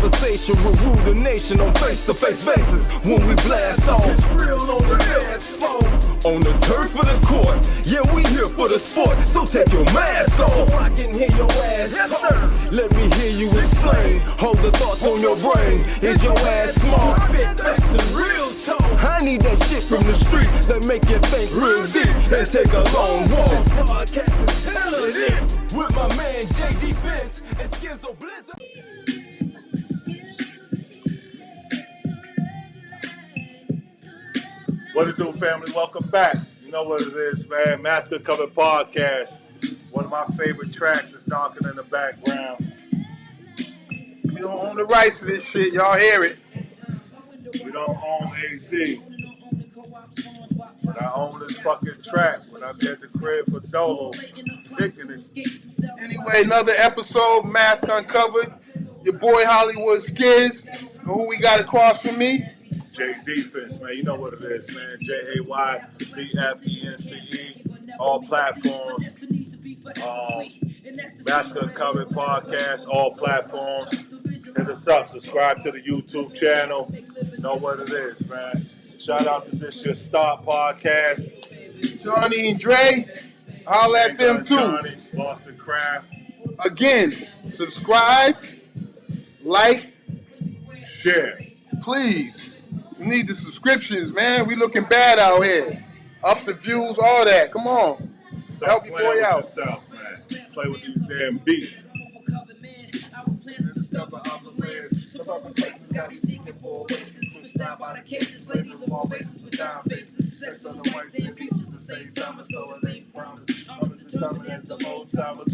conversation will rule the nation on face-to-face basis when we blast off. It's real on the dance floor, on the turf of the court. Yeah, we here for the sport, so take your mask off so I can hear your ass talk. Let me hear you explain. Hold the thoughts on your brain. Is your ass smart? Spit facts and real talk. I need that shit from the street that make you think real deep and take a long walk. This podcast is hella lit with my man J Defense and Schizo Blizzard. What it do, family? Welcome back. You know what it is, man. Master Cover Podcast. One of my favorite tracks is knocking in the background. We don't own the rights to this shit. Y'all hear it. We don't own AZ. But I own this fucking track when I be at the crib for Dolo. Kicking it. Anyway, another episode, Mask Uncovered. Your boy Hollywood Skiz. And who we got across from me? J Defense, man. You know what it is, man. JAYDFENCE. All platforms. Master Uncovered Podcast. All platforms. Hit us up. Subscribe to the YouTube channel. Know what it is, man. Shout out to This Your Start Podcast. Johnny and Dre. Holla at them too. Johnny, Boston Craft. Again, subscribe, like, Share. please. We need the subscriptions, man. We looking bad out here. Up the views, all that. Come on. Stop Help your playing boy with out. yourself, man. Play with these damn beats.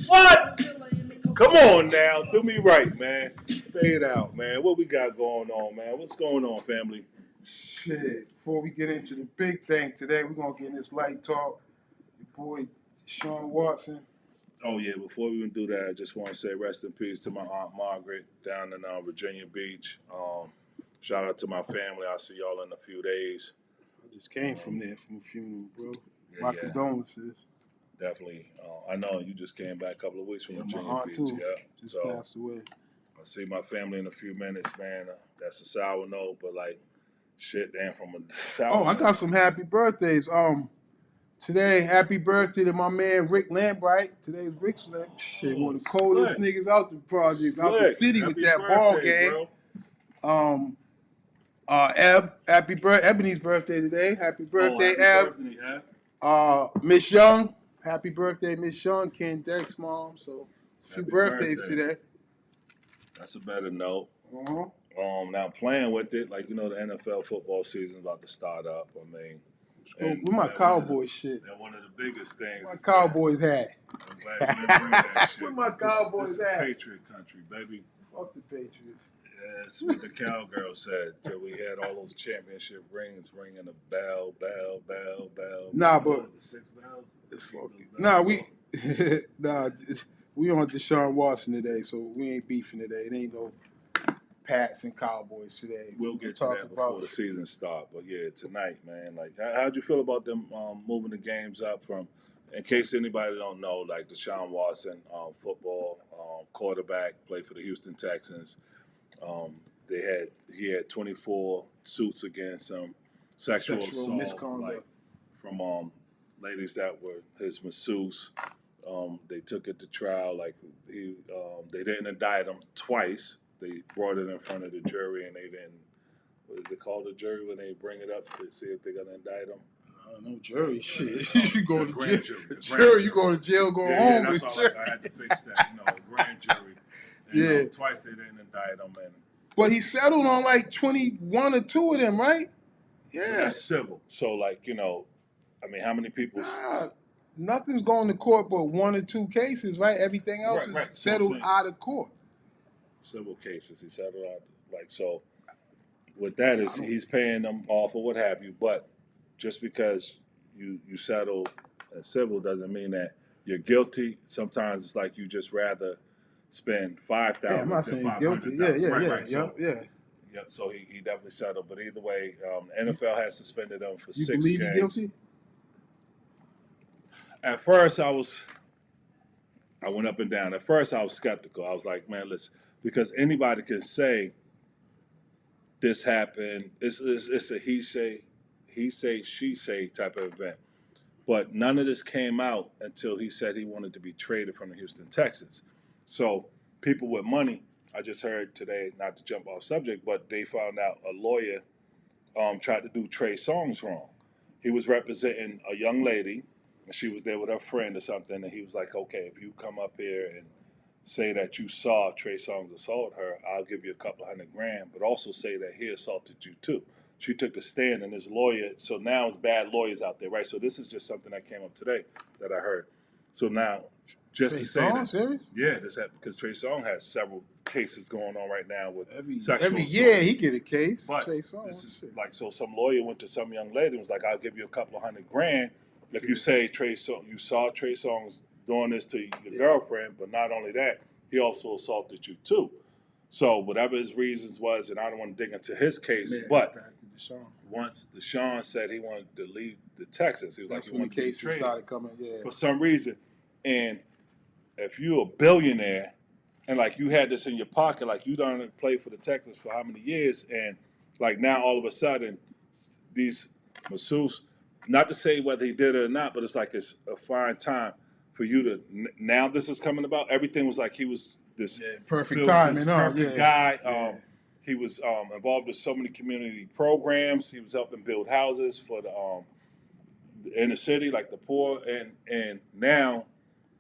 What? Come on now. Do me right, man. Fade out, man. What we got going on, man? What's going on, family? Shit. Before we get into the big thing today, we're going to get in this light talk. Your boy, Deshaun Watson. Oh, yeah. Before we even do that, I just want to say rest in peace to my Aunt Margaret down in Virginia Beach. Shout out to my family. I'll see y'all in a few days. I just came from there from a funeral, bro. Yeah, My condolences. Definitely. I know you just came back a couple of weeks from Virginia my aunt Beach. too. Yeah. Just So passed away. I'll see my family in a few minutes, man. That's a sour note, but like, shit, damn, from a sour Oh, I got some happy birthdays. Today, happy birthday to my man Rick Lambright. Today's Rick's shit, one of the coldest niggas out the projects, out the city with that ball game. Bro. Ebony's birthday today. Happy birthday, Eb. Birthday, Eb. Miss Young. Happy birthday, Miss Young. Ken Deck's mom. So, a few Happy birthdays birthday. today. That's a better note. Uh-huh. Now playing with it, like, you know, the NFL football season's about to start up. I mean, With my Cowboy shit. and one of the biggest things. My Cowboys hat. I'm glad you didn't bring that shit. Where my Cowboys this at? is Patriot country, baby. Fuck the Patriots. Yeah, that's what the cowgirl said till we had all those championship rings ringing a bell, bell, bell, bell. Nah, What but was it, the 6 bells? nah, we on Deshaun Watson today, so we ain't beefing today. It ain't no Pats and Cowboys today. We'll get to that before the season start. But yeah, tonight, man. Like, how'd you feel about them moving the games up from? In case anybody don't know, like Deshaun Watson, football quarterback, played for the Houston Texans. He had 24 suits against him, sexual assault, misconduct, like from ladies that were his masseuse. They took it to trial. Like they didn't indict him twice. They brought it in front of the jury, and they didn't. What is it called, the jury, when they bring it up to see if they're gonna indict him? No jury, shit. You go to grand jail. jury. You go to jail, go Yeah, home. that's all. I had to fix that. You know, a grand jury. And, twice they didn't indict him, and But he settled on like 21 or 2 of them, right? Yeah. that's civil. So, like, you know, I mean, how many people? Nothing's going to court but 1 or 2 cases, right? Everything else is settled out of court. Civil cases, he settled out. Like, so with that is he's paying them off or what have you. But just because you settle in civil doesn't mean that you're guilty. Sometimes it's like you just rather spend $5,000 Yeah, I'm not saying he's guilty. Yeah. Yep. So he definitely settled. But either way, NFL has suspended him for 6 games. You believe he's guilty? At first, I went up and down. At first, I was skeptical. I was like, man, let's because anybody can say this happened. It's a he say, she say type of event. But none of this came out until he said he wanted to be traded from the Houston Texans. So people with money, I just heard today, not to jump off subject, but they found out a lawyer tried to do Trey Songz wrong. He was representing a young lady, and she was there with her friend or something, and he was like, okay, if you come up here and say that you saw Trey Songz assault her, I'll give you $200,000, but also say that he assaulted you too. She took a stand, and his lawyer, so now it's bad lawyers out there, right? So this is just something that came up today that I heard. So now, just Trey to say Songz, that, serious? yeah, this happened because Trey Songz has several cases going on right now with Every sexual year assault. he get a case. But Trey Songz, this is shit. like, so some lawyer went to some young lady and was like, I'll give you $200,000 if you say you saw Trey Songz doing this to your girlfriend, but not only that, he also assaulted you too. So whatever his reasons was, and I don't want to dig into his case, but once Deshaun said he wanted to leave the Texans, he was that's like, when the cases started coming. Yeah, for some reason. And if you're a billionaire and like you had this in your pocket, like you done played for the Texans for how many years, and like now all of a sudden these masseuses, not to say whether he did it or not, but it's like it's a fine time for you to now this is coming about. Everything was like he was this perfect timing, this perfect guy. He was involved in so many community programs. He was helping build houses for the inner city, like the poor, and now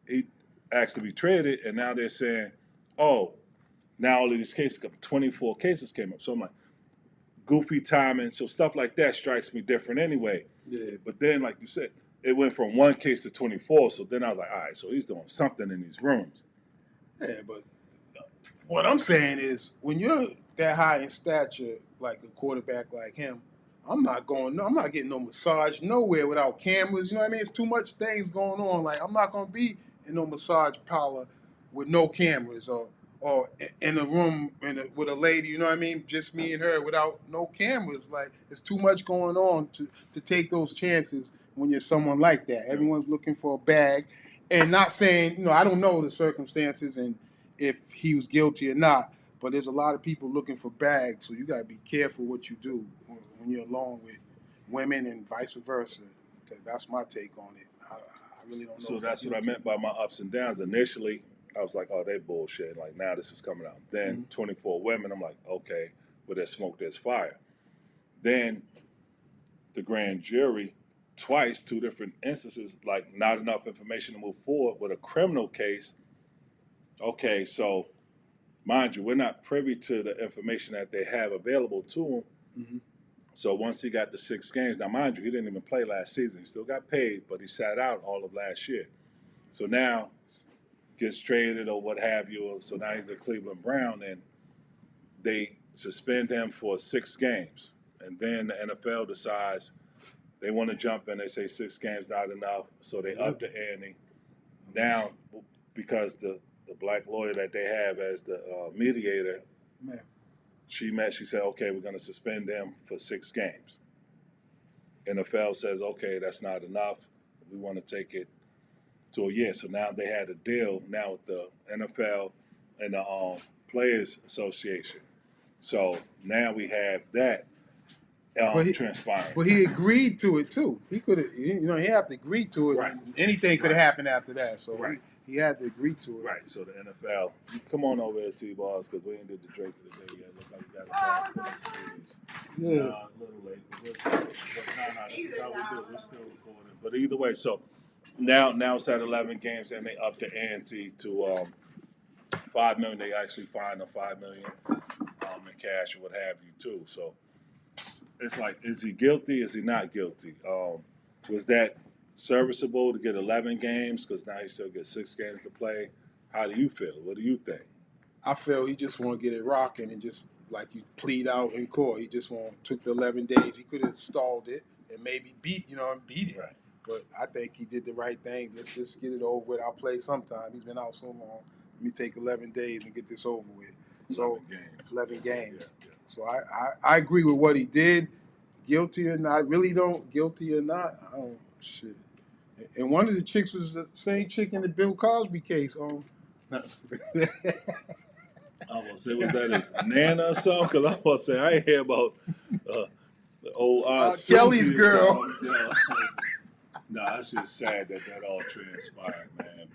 he asked to be traded, and now they're saying, oh, now all of these cases, 24 cases came up. So I'm like, goofy timing. So stuff like that strikes me different anyway. Yeah. But then, like you said, it went from 1 case to 24. So then I was like, all right, so he's doing something in these rooms. Yeah, but what I'm saying is when you're that high in stature, like a quarterback like him, I'm not getting no massage nowhere without cameras. You know what I mean? It's too much things going on. Like I'm not gonna be in no massage parlor with no cameras or in a room with a lady. You know what I mean? Just me and her without no cameras. Like it's too much going on to take those chances when you're someone like that. Everyone's looking for a bag, and not saying I don't know the circumstances and if he was guilty or not. But there's a lot of people looking for bags, so you got to be careful what you do when you're alone with women and vice versa. That's my take on it. I really don't know. So that's what I meant by my ups and downs. Initially, I was like, oh, they bullshit. Like, now this is coming out. Then 24 women, I'm like, okay, but there's smoke, there's fire. Then the grand jury, twice, 2 different instances, like not enough information to move forward with a criminal case. Okay, so mind you, we're not privy to the information that they have available to him. Mm-hmm. So once he got the 6 games, now mind you, he didn't even play last season. He still got paid, but he sat out all of last year. So now gets traded or what have you. So now he's a Cleveland Brown, and they suspend him for 6 games. And then the NFL decides they want to jump in. They say 6 games not enough, so they up the ante. Now, because the black lawyer that they have as the mediator, she said, okay, we're going to suspend them for 6 games. NFL says, okay, that's not enough. We want to take it to a year. So now they had a deal now with the NFL and the Players Association. So now we have that transpiring. But he agreed to it too. He could have, he had to agree to it. Right. Anything could have happened after that. So he had to agree to it. Right. So the NFL, come on over here, T-Balls, because we ain't did the Drake of the day yet. Looks like we got a call for next series. Yeah. A little late. But this is how we do it. We're still recording. But either way, so now it's at 11 games, and they up the ante to $5 million. They actually fined them $5 million in cash or what have you too. So it's like, is he guilty? Is he not guilty? Was that serviceable to get 11 games? Because now he still gets 6 games to play. How do you feel? What do you think? I feel he just want to get it rocking and just like you plead out in court. He just took the 11 days. He could have stalled it and maybe beat it. Right. But I think he did the right thing. Let's just get it over with. I'll play sometime. He's been out so long. Let me take 11 days and get this over with. 11 games. Yeah. So I agree with what he did. Guilty or not, really don't. Guilty or not, shit. And one of the chicks was the same chick in the Bill Cosby case. I'm gonna say what that is, Nana or something. Because I'm gonna say I ain't hear about the old Aunt Kelly's Susie or girl. something. Yeah. Nah, that's just sad that all transpired, man.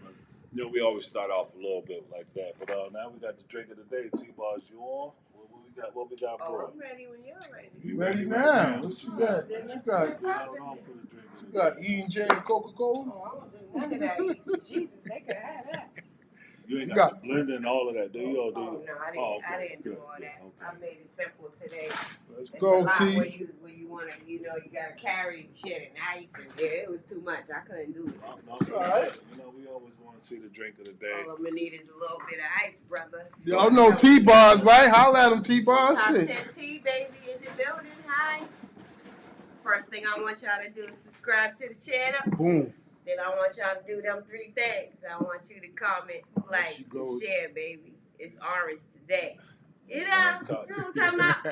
But we always start off a little bit like that. But now we got the drink of the day. T-Bars, you on? What we got, bro? I'm ready when you're ready. You Ready right now? What you got? Then You let's got, get poppin'. you got E&J and Coca-Cola? Oh, I don't do none of that. Jesus, they could have that. You ain't You got the blender and all of that, do you? Or do Oh, you? no, I didn't, Oh, okay. I didn't do Good, all good, that. okay. I made it simple today. Let's It's go, a lot T. where you want to, you gotta carry shit and ice, and it was too much. I couldn't do it. No, It's all right. we always want to see the drink of the day. All I'm gonna need is a little bit of ice, brother. Y'all know T-Bars, right? Holla at them, T-Bars. Top 10 Shit. T, baby, in the building. Hi. First thing I want y'all to do is subscribe to the channel. Boom. Then I want y'all to do them 3 things. I want you to comment, like, you go. and share, baby. It's orange today. You know what I'm talking about? You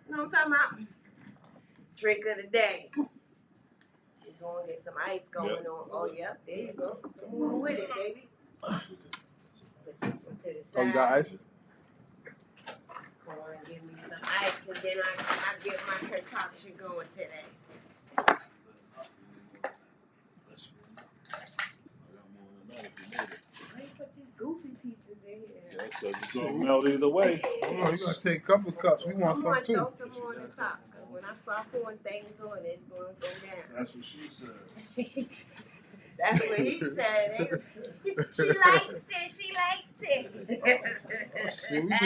know what I'm talking about? Drink of the day. We're going to get some ice going on. Oh, yeah, there you go. Come on with it, baby. Put this one to the side. Oh, you got ice? Go on and give me some ice, and then I get my concoction going today. Why you put these goofy pieces in here? Yeah, so it's gonna melt either way. Oh, you gotta take a couple of cups. We want I'm some gonna too. throw some more on the top, because when I start pouring things on it, it's gonna go down. That's what she said. That's what he said. She likes it. She likes it. Oh, shit, we do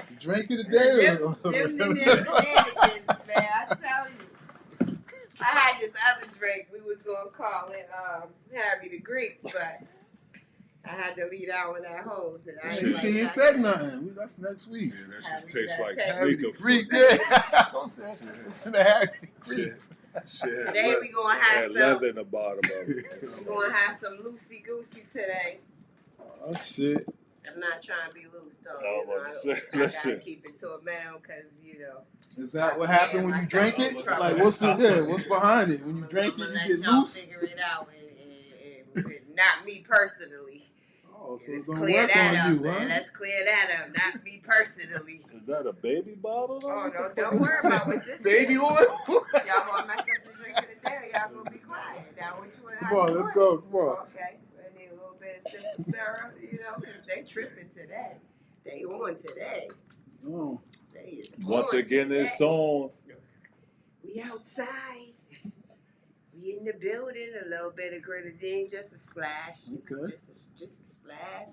the drink of the day. Them shenanigans, man. I tell you. I had this other drink. We was gonna call it Harry the Greeks, but I had to leave out with that hole. She ain't said nothing. That's next week. Yeah, that shit tastes like Harry the sneaker Greek, food. yeah. Don't say it's in the Harry the Greek. Shit. Today we gonna have had some. leather in the bottom of it. We gonna have some loosey goosey today. Oh shit. I'm not trying to be loose though. No, You know, but I listen. gotta keep it to a minimum because Is that what happened when you drink it? myself in Like trouble. what's this here? What's behind it? When you drink it, I'ma you let get y'all loose. figure it out, and not me personally. Oh, so Let's it's gonna clear work that on up, you, man. huh? Let's clear that up. Not me personally. Is that a baby bottle? Though? Oh no, don't worry about what this Baby is. oil. Y'all gonna mess up the drink of the day. Y'all gonna be quiet. Now what you want? Come on, let's go. Come on. Okay, I need a little bit of simple syrup, because they tripping today. They on today. Oh. They is Once on again, today. it's on. We outside. We in the building. A little bit of grenadine, just a splash. Okay. Just a splash.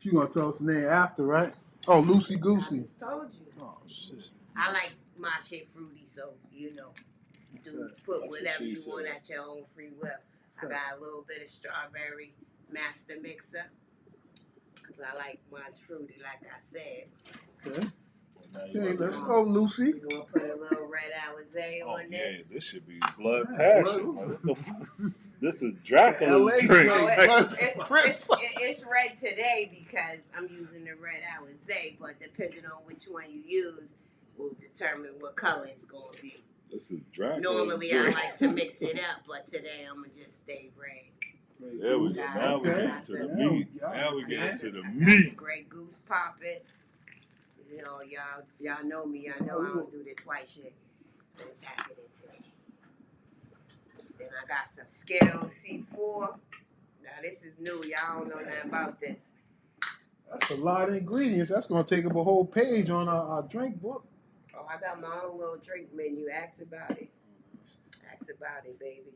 You gonna tell us the name after, right? Oh, Loosey I Goosey. just told you. Oh shit. I like my shit fruity, so put That's what whatever she you said. want at your own free will. I got a little bit of strawberry master mixer, because I like mine's fruity, like I said. Okay. Now you Okay, want let's to- go, Lucy. We're going to put a little red Alizé Oh on yeah, this. this should be blood Yeah, passion. blood. This is Dracula's LA drink. drink. Oh, Crips. it's red today because I'm using the red Alizé, but depending on which one you use will determine what color it's going to be. This is Dracula's Normally drink. I like to mix it up, but today I'm going to just stay red. There we go. Yeah, Now we okay. get into the Yeah, meat. yeah. Now we get into the I got meat. some Grey Goose popping. You know, y'all know me. Y'all know I don't do this white shit. But it's happening today. Then I got some Skittles C4. Now this is new. Y'all don't know nothing about this. That's a lot of ingredients. That's gonna take up a whole page on our drink book. Oh, I got my own little drink menu. Ask about it. Ask about it, baby.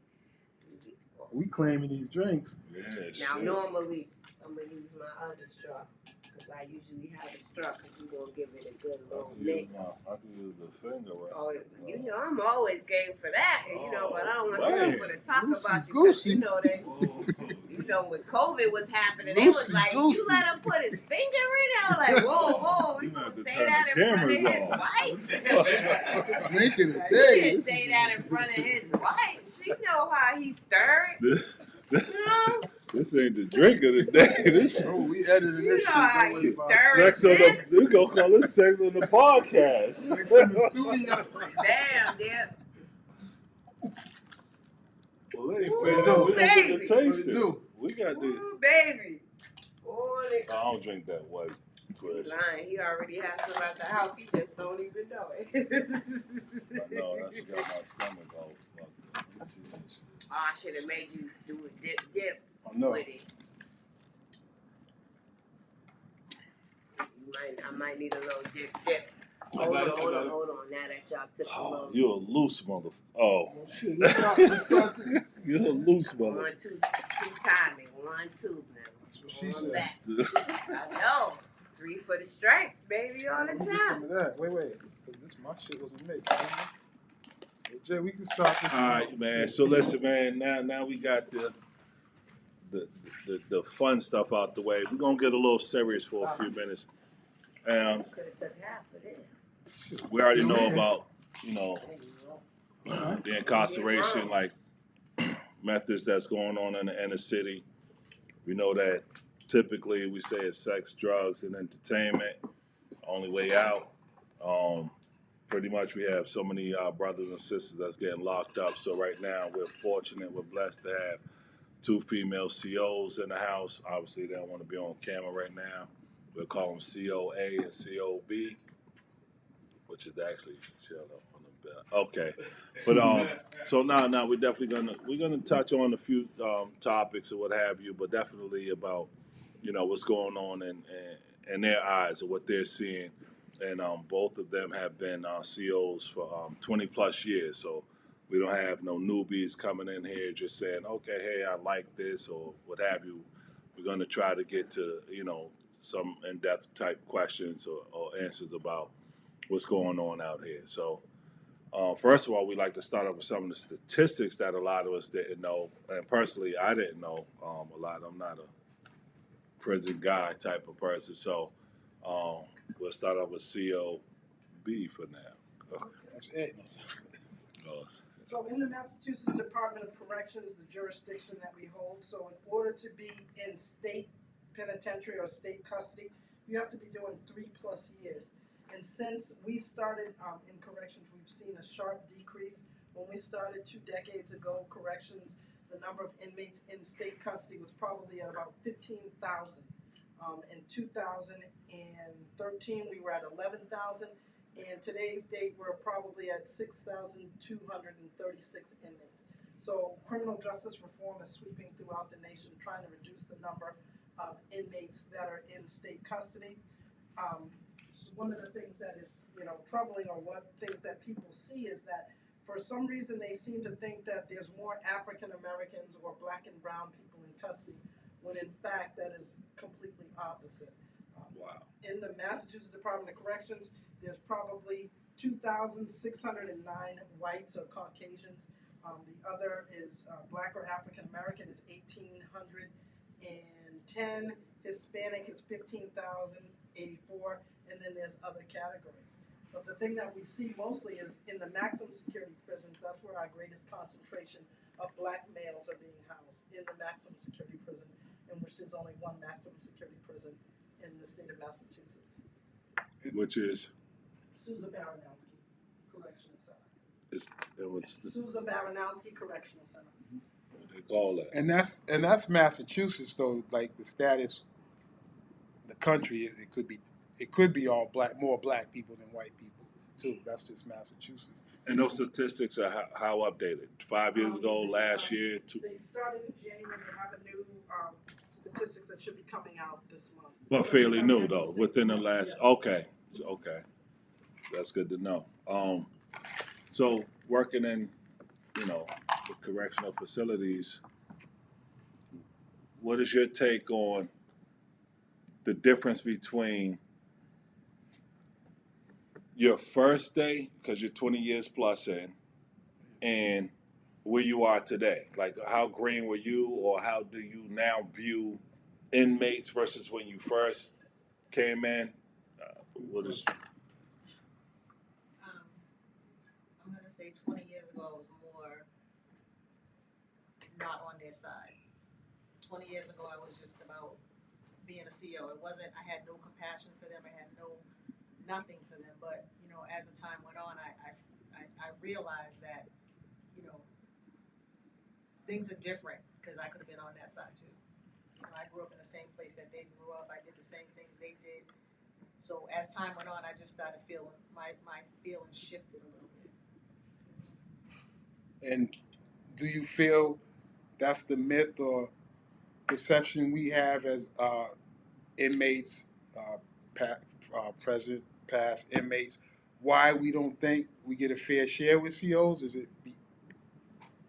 We claiming these drinks. Yeah, Now shit. normally I'm gonna use my other straw. Because I usually have a straw because you're going to give it a good little mix. I can use the finger right. Oh, you know, I'm always game for that. But I don't want man. people to talk Loosey about you. 'Cause goosey. You know, when COVID was happening, they was Loosey like, goosey. you let him put his finger in it? I was like, whoa, You you have going to to say turn that the in front of cameras his off. wife? Drink of the You day. didn't say that in front of his wife. She know how he stirred. You know? This ain't the drink of the day. This Oh, we editing You this know shit. how Don't you worry about stir it. sex on the. We gonna call this sex on the podcast. Sex in the studio. Damn, dear. Well, it ain't Ooh, fair though. We don't get baby. to taste What it it. do? We got this. Ooh, baby. Boy, I don't drink that white. Chris. Lying. He already has some at the house. He just don't even know it. I know, that's what got my stomach all fucked up. Let me see this shit. Oh, I should have made you do a dip No. with it. I might need a little dip. Hold on. Now that y'all took a little. You're a loose mother. Oh. Shit, let's start You're a loose mother. 1, 2 timing. 1, 2 now. That's what she On said. back. I know. 3 for the stripes, baby, all the Let me get time. some of that. Wait. Because this my shit wasn't mixed. Hey, Jay, we can start this. All right, man. So listen, man. Now we got the fun stuff out the way. We're gonna get a little serious for a few minutes. Could have took half of this. We already know about, the incarceration, like methods that's going on in the inner city. We know that typically we say it's sex, drugs, and entertainment. Only way out. Pretty much we have so many brothers and sisters that's getting locked up. So right now we're fortunate, we're blessed to have 2 female COs in the house. Obviously they don't want to be on camera right now. We'll call them COA and COB, which is actually shut up on the bed. Okay, but so now we're definitely gonna touch on a few topics or what have you, but definitely about what's going on in their eyes or what they're seeing, and both of them have been COs for 20 plus years, so we don't have no newbies coming in here just saying, okay, hey, I like this or what have you. We're gonna try to get to some in-depth type questions or answers about what's going on out here. So first of all, we like to start off with some of the statistics that a lot of us didn't know. And personally, I didn't know a lot. I'm not a prison guy type of person. So we'll start off with COB for now. That's it. So in the Massachusetts Department of Corrections, the jurisdiction that we hold, so in order to be in state penitentiary or state custody, you have to be doing 3+ years. And since we started in corrections, we've seen a sharp decrease. When we started 2 decades ago, corrections, the number of inmates in state custody was probably at about 15,000. In 2013, we were at 11,000. And today's date, we're probably at 6,236 inmates. So criminal justice reform is sweeping throughout the nation, trying to reduce the number of inmates that are in state custody. One of the things that is, troubling, or what things that people see, is that for some reason they seem to think that there's more African Americans or black and brown people in custody, when in fact that is completely opposite. Wow. In the Massachusetts Department of Corrections, there's probably 2,609 whites or Caucasians. The other is black or African American is 1,810. Hispanic is 15,084, and then there's other categories. But the thing that we see mostly is in the maximum security prisons. That's where our greatest concentration of black males are being housed, in the maximum security prison, in which there's only one maximum security prison in the state of Massachusetts. Which is? Sousa Baranowski Correctional Center. What's Sousa Baranowski Correctional Center. what they call that? And that's Massachusetts, though. Like the status, the country, it could be all more black people than white people too. That's just Massachusetts. And those statistics are how updated? 5 years ago, last year? They started in January. They have a new statistics that should be coming out this month. But fairly new, though, 6 within the months, last, yes. okay. That's good to know. So working in, the correctional facilities, what is your take on the difference between your first day, because you're 20 years plus in, and where you are today? Like, how green were you, or how do you now view inmates versus when you first came in? What is... I'm going to say 20 years ago I was more not on their side. 20 years ago I was just about being a CO. It wasn't, I had no compassion for them, I had nothing for them, but as the time went on, I realized that things are different, because I could have been on that side too. I grew up in the same place that they grew up. I did the same things they did, So as time went on, I just started feeling, my feelings shifted a little bit. And do you feel that's the myth or perception we have as inmates, present, past inmates, why we don't think we get a fair share with COs? Is it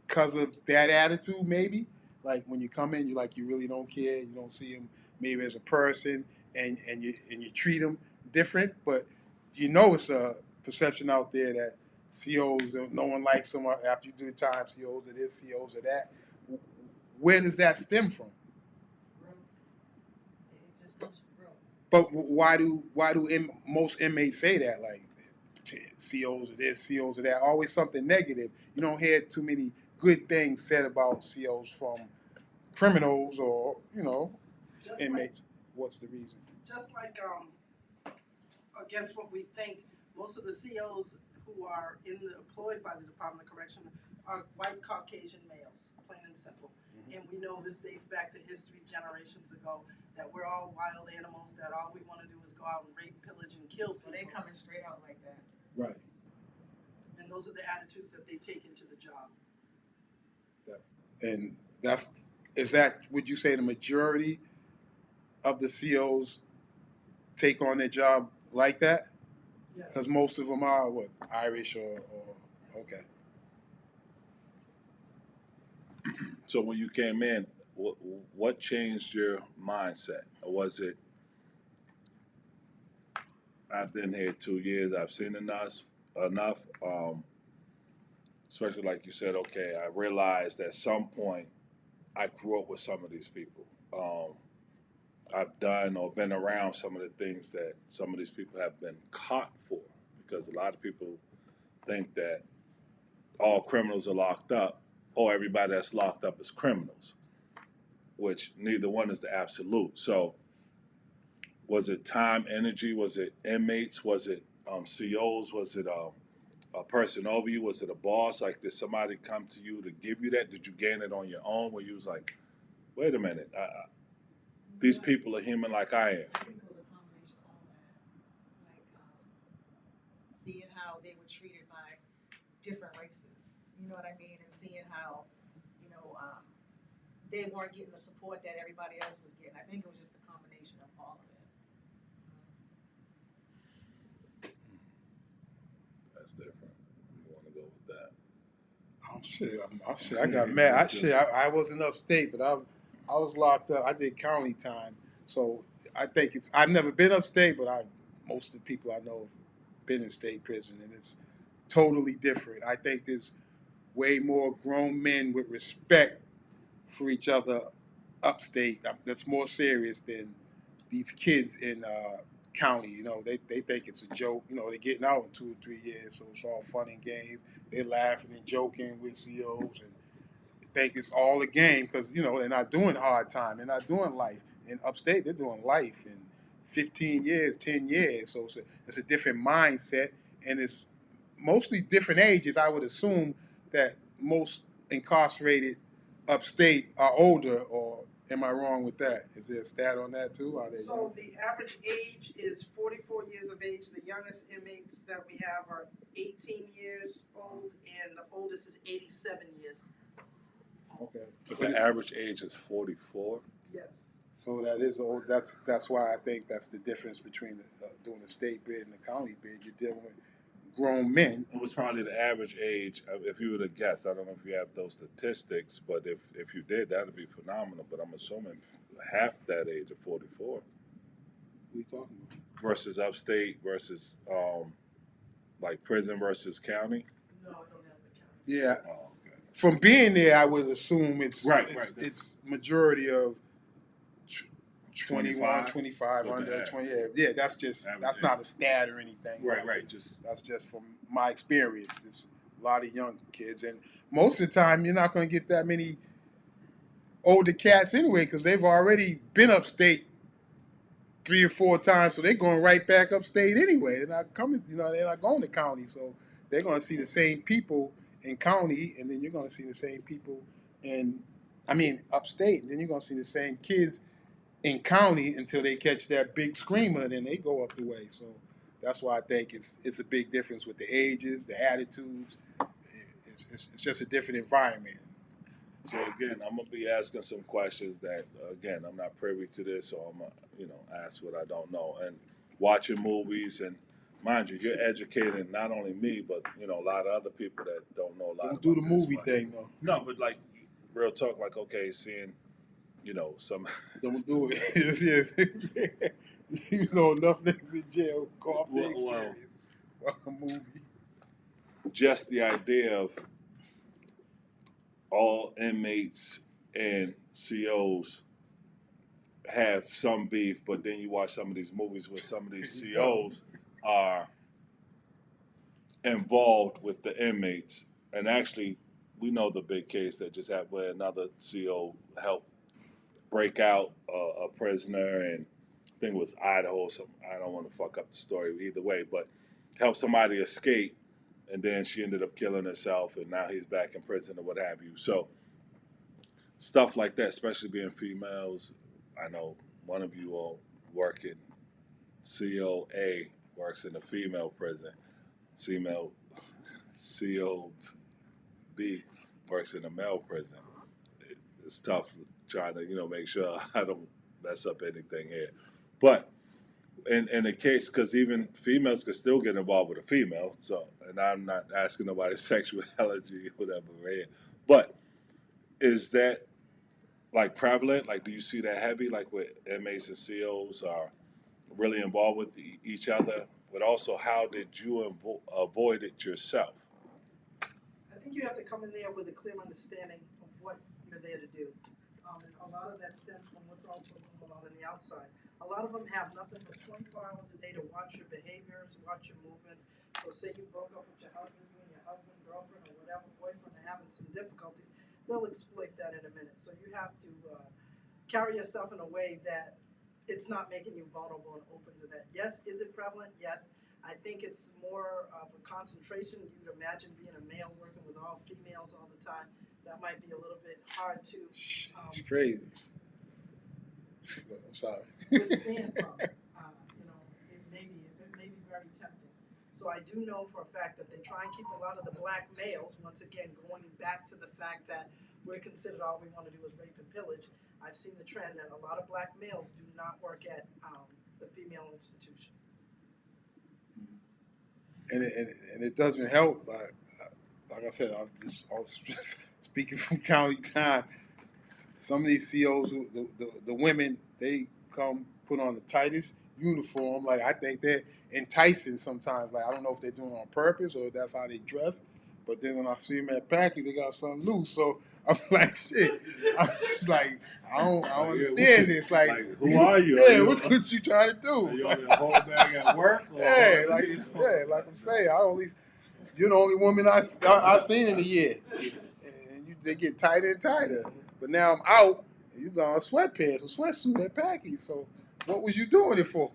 because of that attitude, maybe? Like when you come in, you really don't care. You don't see them maybe as a person, and you treat them different. But it's a perception out there that COs, no one likes them after you do time. COs are this, COs are that. Where does that stem from? It just comes from growth. But why do most inmates say that? Like COs are this, COs are that. Always something negative. You don't hear too many good things said about COs from criminals or Just inmates. What's the reason? Just like against what we think, most of the COs who are employed by the Department of Correction are white Caucasian males, plain and simple. And we know this dates back to history generations ago, that we're all wild animals, that all we want to do is go out and rape, pillage, and kill So people. they coming straight out like that. Right. And those are the attitudes that they take into the job. Is that would you say the majority of the COs take on their job like that? Yes. Because most of them are what, Irish or okay. So when you came in, what changed your mindset? Or was it, I've been here 2 years, I've seen enough, especially like you said, okay, I realized at some point I grew up with some of these people. I've done or been around some of the things that some of these people have been caught for, because a lot of people think that all criminals are locked up or everybody that's locked up is criminals, which neither one is the absolute. So was it time, energy? Was it inmates? Was it COs? Was it a person over you? Was it a boss? Like, did somebody come to you to give you that? Did you gain it on your own where you was like, wait a minute, these people are human like I am? I think it was a combination of all that. Like seeing how they were treated by different races. You know what I mean? And seeing how, they weren't getting the support that everybody else was getting. I think it was just a combination of all of it. That's different. You want to go with that? Oh shit! I got mad. I wasn't upstate, but I was locked up. I did county time, so I think I've never been upstate, but most of the people I know have been in state prison, and it's totally different. I think there's way more grown men with respect for each other upstate. That's more serious than these kids in county. They think it's a joke. They're getting out in 2 or 3 years, so it's all fun and games. They're laughing and joking with COs and think it's all a game because they're not doing hard time. They're not doing life. In upstate, they're doing life in 15 years, 10 years. So it's a different mindset, and it's mostly different ages. I would assume that most incarcerated upstate are older, or am I wrong with that? Is there a stat on that too? Are they So young? the average age is 44 years of age. The youngest inmates that we have are 18 years old, and the oldest is 87 years. Okay. But the average age is 44. Yes. So that is old. That's why I think that's the difference between doing the state bid and the county bid. You're dealing with grown men. It was probably the average age, if you were to guess. I don't know if you have those statistics, but if you did, that would be phenomenal. But I'm assuming half that age of 44. What are you talking about? Versus upstate versus like prison versus county. No, I don't have the county. Yeah. Oh, okay. From being there, I would assume it's Right. It's majority of 21, 25, 25 with under the 20. Yeah, that's Average not a stat or anything. Right. Just That's just from my experience. It's a lot of young kids, and most of the time, you're not going to get that many older cats anyway because they've already been upstate 3 or 4 times, so they're going right back upstate anyway. They're not coming, they're not going to county, so they're going to see the same people in county, and then you're going to see the same people upstate, and then you're going to see the same kids in county until they catch that big screamer, and then they go up the way. So that's why I think it's a big difference with the ages, the attitudes. It's just a different environment. So again, I'm gonna be asking some questions that, again, I'm not privy to this, so I'm gonna, ask what I don't know. And watching movies, and mind you, you're educating not only me, but a lot of other people that don't know a lot. Don't do the about this, movie but- thing though. No, but like real talk, like okay, seeing, some. Don't do it. Enough niggas in jail go off the Well, experience. Fuck a movie. Just the idea of all inmates and COs have some beef, but then you watch some of these movies where some of these COs are involved with the inmates. And actually, we know the big case that just happened where another CO helped break out a prisoner, and I think it was Idaho or something. I don't want to fuck up the story either way, but helped somebody escape, and then she ended up killing herself, and now he's back in prison or what have you. So stuff like that, especially being females. I know one of you all work in COA, works in a female prison. COB works in a male prison. It's tough trying to, make sure I don't mess up anything here. But in the case, because even females can still get involved with a female, so, and I'm not asking nobody's sexuality or whatever right here, but is that like prevalent? Like, do you see that heavy, like with inmates and COs are really involved with each other? But also, how did you avoid it yourself? I think you have to come in there with a clear understanding of what you're there to do. And a lot of that stems from what's also going on the outside. A lot of them have nothing but 24 hours a day to watch your behaviors, watch your movements. So say you broke up with your husband, you and your husband, girlfriend, or whatever, boyfriend are having some difficulties, they'll exploit that in a minute. So you have to carry yourself in a way that it's not making you vulnerable and open to that. Yes, is it prevalent? Yes. I think it's more of a concentration. You'd imagine being a male working with all females all the time. That might be a little bit hard to It's crazy. I'm sorry. withstand from. It may be very tempting. So I do know for a fact that they try and keep a lot of the black males, once again, going back to the fact that we're considered all we want to do is rape and pillage. I've seen the trend that a lot of black males do not work at the female institution. And it doesn't help. Like I said, I was just speaking from county time. Some of these COs, the women, they come put on the tightest uniform. Like, I think they're enticing sometimes. Like, I don't know if they're doing it on purpose or that's how they dress. But then when I see them at practice, they got something loose. So I'm like, shit. I'm just like, I don't understand this. Like, who are you? Yeah, what you trying to do? Are you on your whole bag at work? Or like I'm saying, you're the only woman I seen in a year, and they get tighter and tighter. But now I'm out, and you got on sweatpants or sweatsuit at Packy. So what was you doing it for?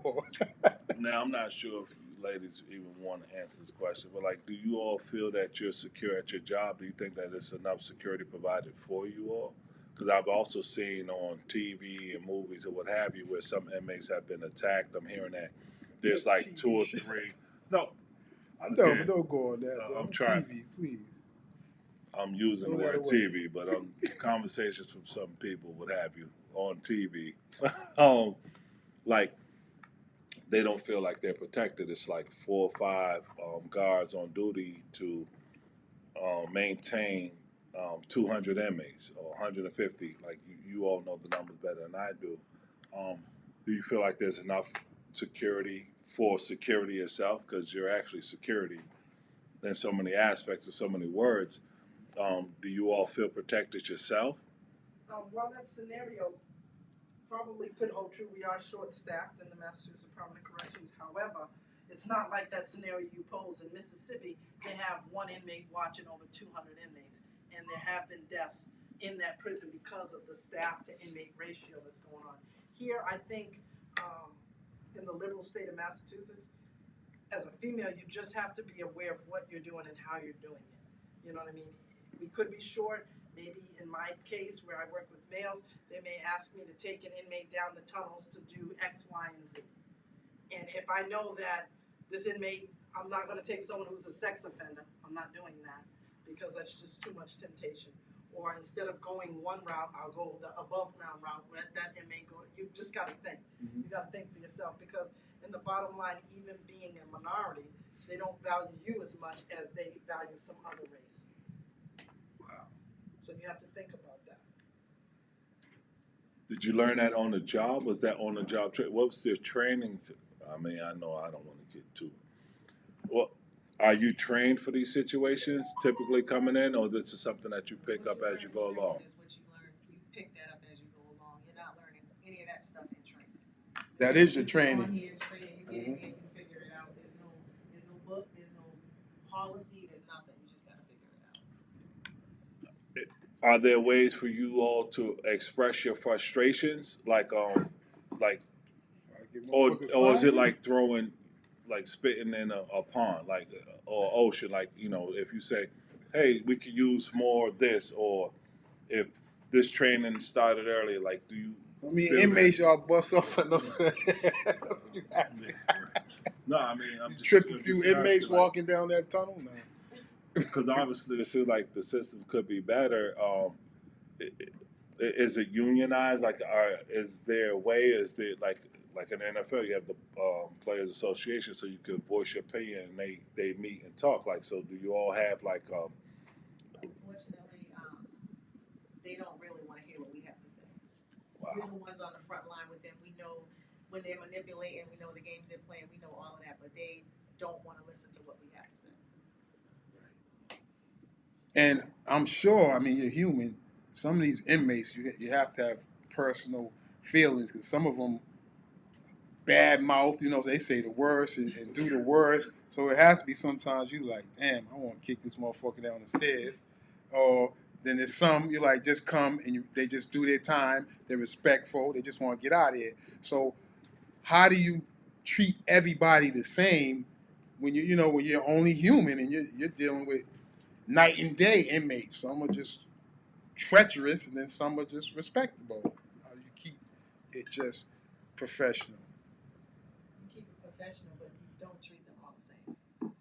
Now, I'm not sure if you ladies even want to answer this question, but like, do you all feel that you're secure at your job? Do you think that there's enough security provided for you all? Because I've also seen on TV and movies or what have you where some inmates have been attacked. I'm hearing that there's like 2 or 3. No. I know, Okay. but don't go on that. I'm trying. TV, please. I'm using Throw the that word away. TV, but conversations from some people, what have you, on TV, like they don't feel like they're protected. It's like 4 or 5 guards on duty to maintain 200 inmates or 150. Like you all know the numbers better than I do. Do you feel like there's enough security for security itself? Because you're actually security in so many aspects or so many words. Do you all feel protected yourself? While that scenario probably could hold true, we are short-staffed in the Massachusetts Department of Corrections. However, it's not like that scenario you pose. In Mississippi, they have 1 inmate watching over 200 inmates, and there have been deaths in that prison because of the staff to inmate ratio that's going on. Here, I think, in the liberal state of Massachusetts, as a female, you just have to be aware of what you're doing and how you're doing it. You know what I mean? We could be short. Maybe in my case where I work with males, they may ask me to take an inmate down the tunnels to do X, Y, and Z. And if I know that this inmate, I'm not gonna take someone who's a sex offender, I'm not doing that, because that's just too much temptation. Or instead of going one route, I'll go the above ground route, where that inmate go, you just gotta think. You gotta think for yourself, because in the bottom line, even being a minority, they don't value you as much as they value some other race. Wow. So you have to think about that. Did you learn that on the job? Was that on the job? What was your training? I mean, I know I don't want to get too. Well, are you trained for these situations typically coming in, or this is something that you pick up as you go along? Is what you learn. You pick that up as you go along. You're not learning any of that stuff in training. That is your It's training. on here in training. You get in here, you figure it out. There's no book, there's no policy, there's nothing. You just gotta figure it out. Are there ways for you all to express your frustrations, like, or is it like throwing, like spitting in a pond, like, or ocean, like, you know, if you say, hey, we could use more of this, or if this training started earlier, like, do you? I mean, feel inmates that? y'all bust off at no. No, I mean, I'm just Trip a few just inmates asking, walking down that tunnel now. because obviously it seems like the system could be better. Is it unionized? Like, is there a way? Is there like in the NFL, you have the Players Association, so you could voice your opinion, and they meet and talk. Like, so do you all have like? Unfortunately, they don't really want to hear what we have to say. Wow. We're the ones on the front line with them. We know when they're manipulating, we know the games they're playing, we know all of that, but they don't want to listen to what we have to say. And I'm sure, I mean, you're human. Some of these inmates, you have to have personal feelings, because some of them bad mouth, you know, they say the worst and do the worst. So it has to be sometimes you like, damn, I want to kick this motherfucker down the stairs. Or then there's some you like just come and they just do their time. They're respectful. They just want to get out of here. So how do you treat everybody the same when when you're only human and you're dealing with night and day inmates? Some are just treacherous, and then some are just respectable. How do you keep it just professional? You keep it professional, but you don't treat them all the same.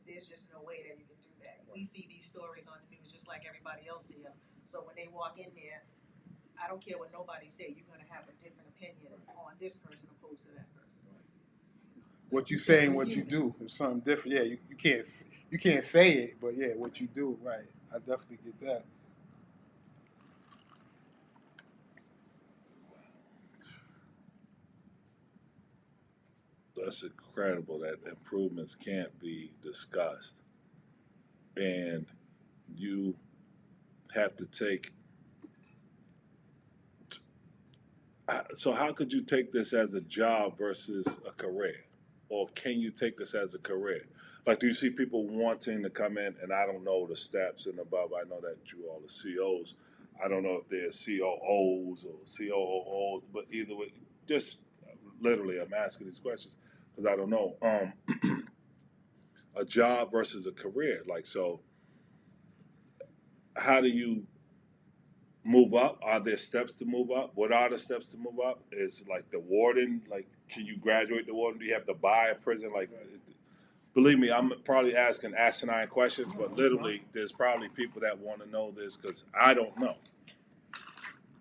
There's just no way that you can do that. We see these stories on the news just like everybody else see them. So when they walk in there, I don't care what nobody say, you're going to have a different opinion on this person opposed to that person. What you say and what you do is something different. Yeah, you can't say it, but yeah, what you do, right? I definitely get that. That's incredible that improvements can't be discussed, and you have to take. So how could you take this as a job versus a career? Or can you take this as a career? Like, do you see people wanting to come in, and I don't know the steps and above. I know that you all are COs. I don't know if they're COOs or COOs, but either way, just literally I'm asking these questions because I don't know. A job versus a career. Like, so how do you move up? Are there steps to move up? What are the steps to move up? Is like the warden, like, can you graduate the warden? Do you have to buy a prison? Like, believe me, I'm probably asking asinine questions, but literally there's probably people that want to know this because I don't know.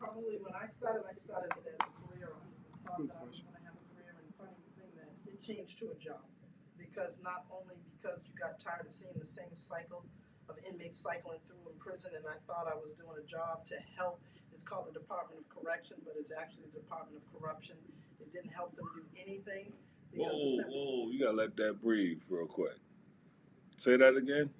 Probably when I started it as a career. I thought that I was going to have a career, and funny thing that it changed to a job, because not only because you got tired of seeing the same cycle of inmates cycling through in prison, and I thought I was doing a job to help. It's called the Department of Correction, but it's actually the Department of Corruption. It didn't help them do anything. Whoa, you gotta let that breathe real quick. Say that again.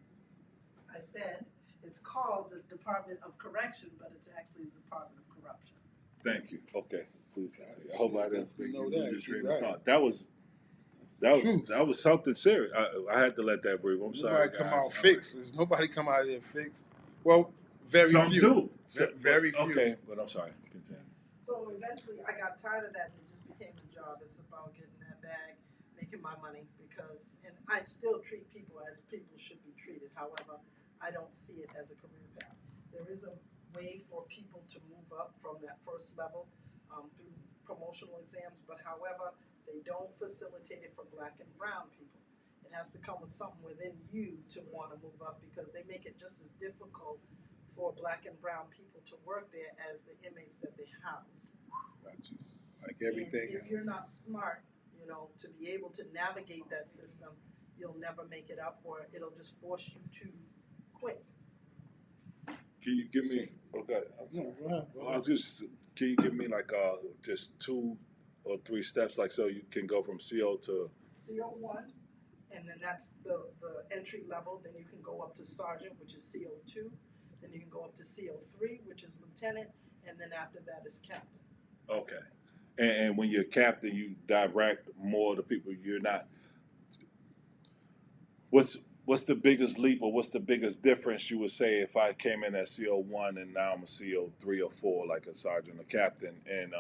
I said it's called the Department of Correction, but it's actually the Department of Corruption. Thank you. Okay, please continue. I hope I didn't think you that. lose your train Right. of thought. That was something serious. I had to let that breathe. I'm sorry, Nobody come guys. out fixed. There's nobody come out of there fixed. Well, very Some few. do. Very few. Okay, but I'm sorry. Continue. So eventually I got tired of that, and it just became a job. It's about getting that bag, making my money, and I still treat people as people should be treated. However, I don't see it as a career path. There is a way for people to move up from that first level through promotional exams, but however, they don't facilitate it for black and brown people. It has to come with something within you to want to move up, because they make it just as difficult for black and brown people to work there as the inmates that they house. Gotcha. Like everything And if you're not smart, you know, to be able to navigate that system, you'll never make it up, or it'll just force you to quit. Can you give me? Okay. I'm sorry. No, go ahead. I was just. Can you give me like just 2 or 3 steps, like so you can go from CO to CO1, and then that's the entry level. Then you can go up to sergeant, which is CO2. Then you can go up to CO3, which is lieutenant, and then after that is captain. okay. And when you're captain, you direct more of the people. You're not. What's the biggest leap, or what's the biggest difference you would say if I came in at CO1 and now I'm a CO3 or 4, like a sergeant or captain? And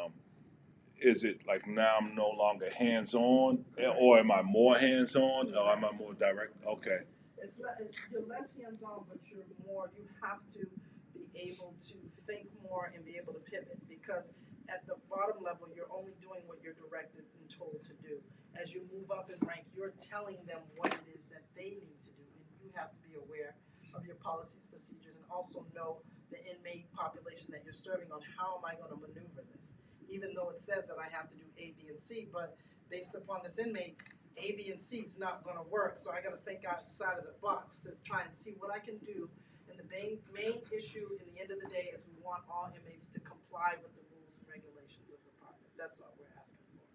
is it like now I'm no longer hands-on, or am I more hands-on, or am I more direct? Okay. You're less hands-on, but you're more. You have to be able to think more and be able to pivot, because at the bottom level, you're only doing what you're directed and told to do. As you move up in rank, you're telling them what it is that they need to do, and you have to be aware of your policies, procedures, and also know the inmate population that you're serving on. How am I going to maneuver this? Even though it says that I have to do A, B, and C, but based upon this inmate, A, B, and C is not going to work, so I got to think outside of the box to try and see what I can do. And the main issue in the end of the day is we want all inmates to comply with the rules and regulations of the department. That's all we're asking for.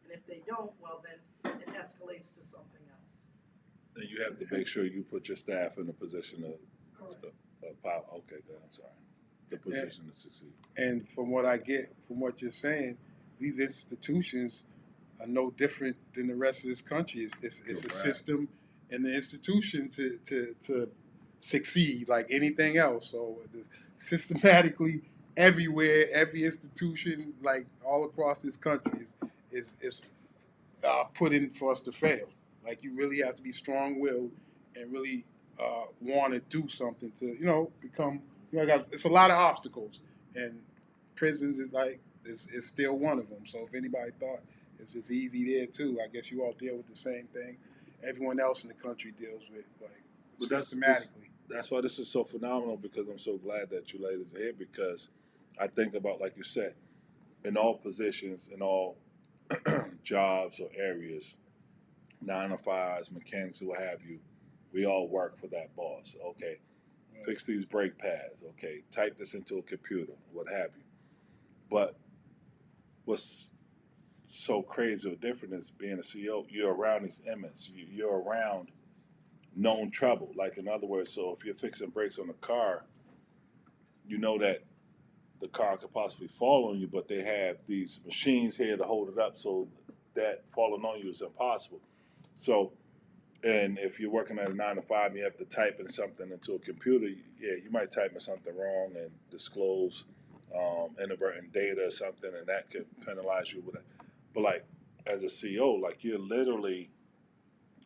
And if they don't, well, then it escalates to something else. And you have to make sure you put your staff in a position of power. Okay, good. I'm sorry. The position to succeed. And from what I get, from what you're saying, these institutions are no different than the rest of this country. It's a system and the institution to succeed like anything else. So systematically, everywhere, every institution, like all across this country, is put in for us to fail. Like you really have to be strong-willed and really want to do something to, become. It's a lot of obstacles, and prisons is still one of them. So if anybody thought it's as easy there too, I guess you all deal with the same thing everyone else in the country deals with, systematically. That's why this is so phenomenal, because I'm so glad that you ladies are here, because I think about, like you said, in all positions, in all jobs or areas, 9-to-5s, mechanics, what have you, we all work for that boss. Okay. Fix these brake pads, okay, type this into a computer, what have you. But what's so crazy or different is being a CEO, you're around these inmates, you're around known trouble. Like, in other words, so if you're fixing brakes on a car, you know that the car could possibly fall on you, but they have these machines here to hold it up, so that falling on you is impossible. So, and if you're working at a 9-to-5, you have to type in something into a computer. Yeah, you might type in something wrong and disclose inadvertent data or something, and that could penalize you with it. But like as a CEO, like you're literally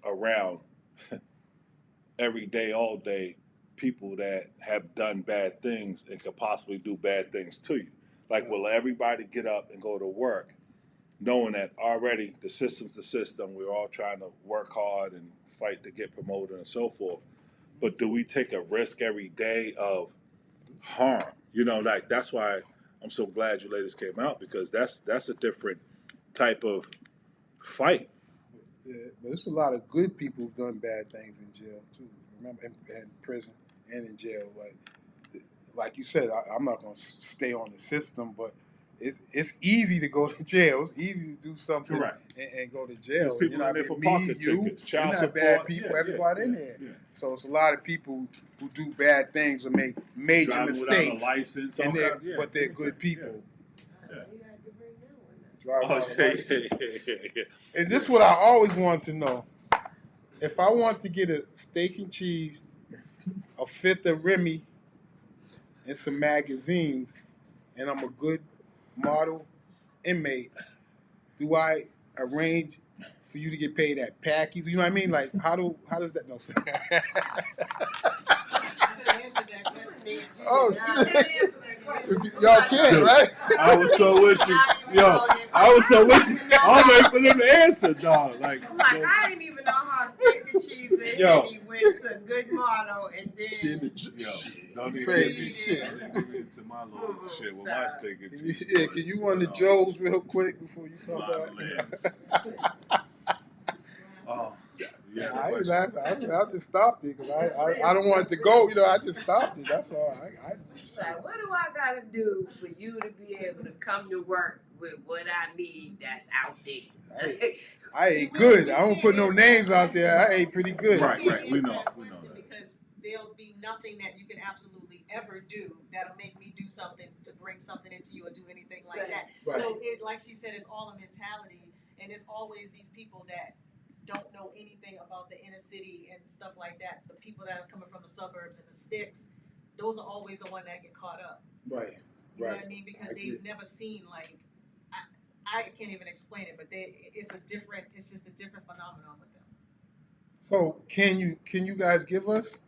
around every day, all day, people that have done bad things and could possibly do bad things to you. Like, will everybody get up and go to work knowing that already the system's the system, we're all trying to work hard and fight to get promoted and so forth, but do we take a risk every day of harm? Like that's why I'm so glad you ladies came out, because that's a different type of fight. Yeah, but there's a lot of good people who've done bad things in jail too. Remember, in prison and in jail. Like you said, I'm not going to stay on the system, but it's easy to go to jail. It's easy to do something and go to jail. There's people in there for pocket tickets, child support. Bad people, everybody in there. Yeah. So it's a lot of people who do bad things or make major driving mistakes. Without a license, but they're good people. Yeah. And this is what I always wanted to know. If I want to get a steak and cheese, a fifth of Remy, and some magazines, and I'm a good model inmate, do I arrange for you to get paid at Packies? You know what I mean? Like, how does that? No. I could have answered that question. Oh I can't shit! answer that question. Y'all can't, right? I was so with you. Yo, I was so with you. I'm waiting for them to answer, dog. Like, I'm like, I didn't even know how steak and cheese is. Yo. And he went to Good Motto and then. yo, don't even Crazy get me shit. Don't even get me into my little shit with my steak and Can you, cheese. yeah, can you run the Joes real quick before you come back? Oh, yeah. I ain't laughing. I just stopped it because I don't want it to go. You know, I just stopped it. That's all. Like, what do I gotta do for you to be able to come to work with what I need that's out there? I ain't good. I don't put no names out there. I ain't pretty good. Right. We know that. Because there'll be nothing that you can absolutely ever do that'll make me do something to bring something into you or do anything like that. Right. So it, like she said, it's all a mentality, and it's always these people that don't know anything about the inner city and stuff like that. The people that are coming from the suburbs and the sticks, those are always the one that get caught up. Right. You know what I mean? Because they've never seen, like, I can't even explain it, but it's just a different phenomenon with them. So can you guys give us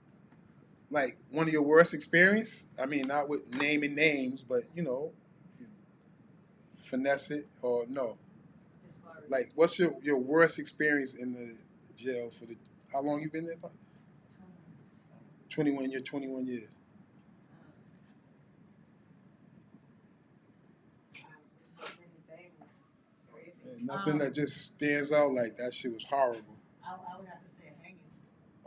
like one of your worst experience? I mean, not with naming names, but you know, finesse it or no. As far as Like, what's your worst experience in the jail for the? How long you been there for? 21. You're 21 years. I was in so many things. It's crazy. And nothing that just stands out like that shit was horrible. I would have to say hanging.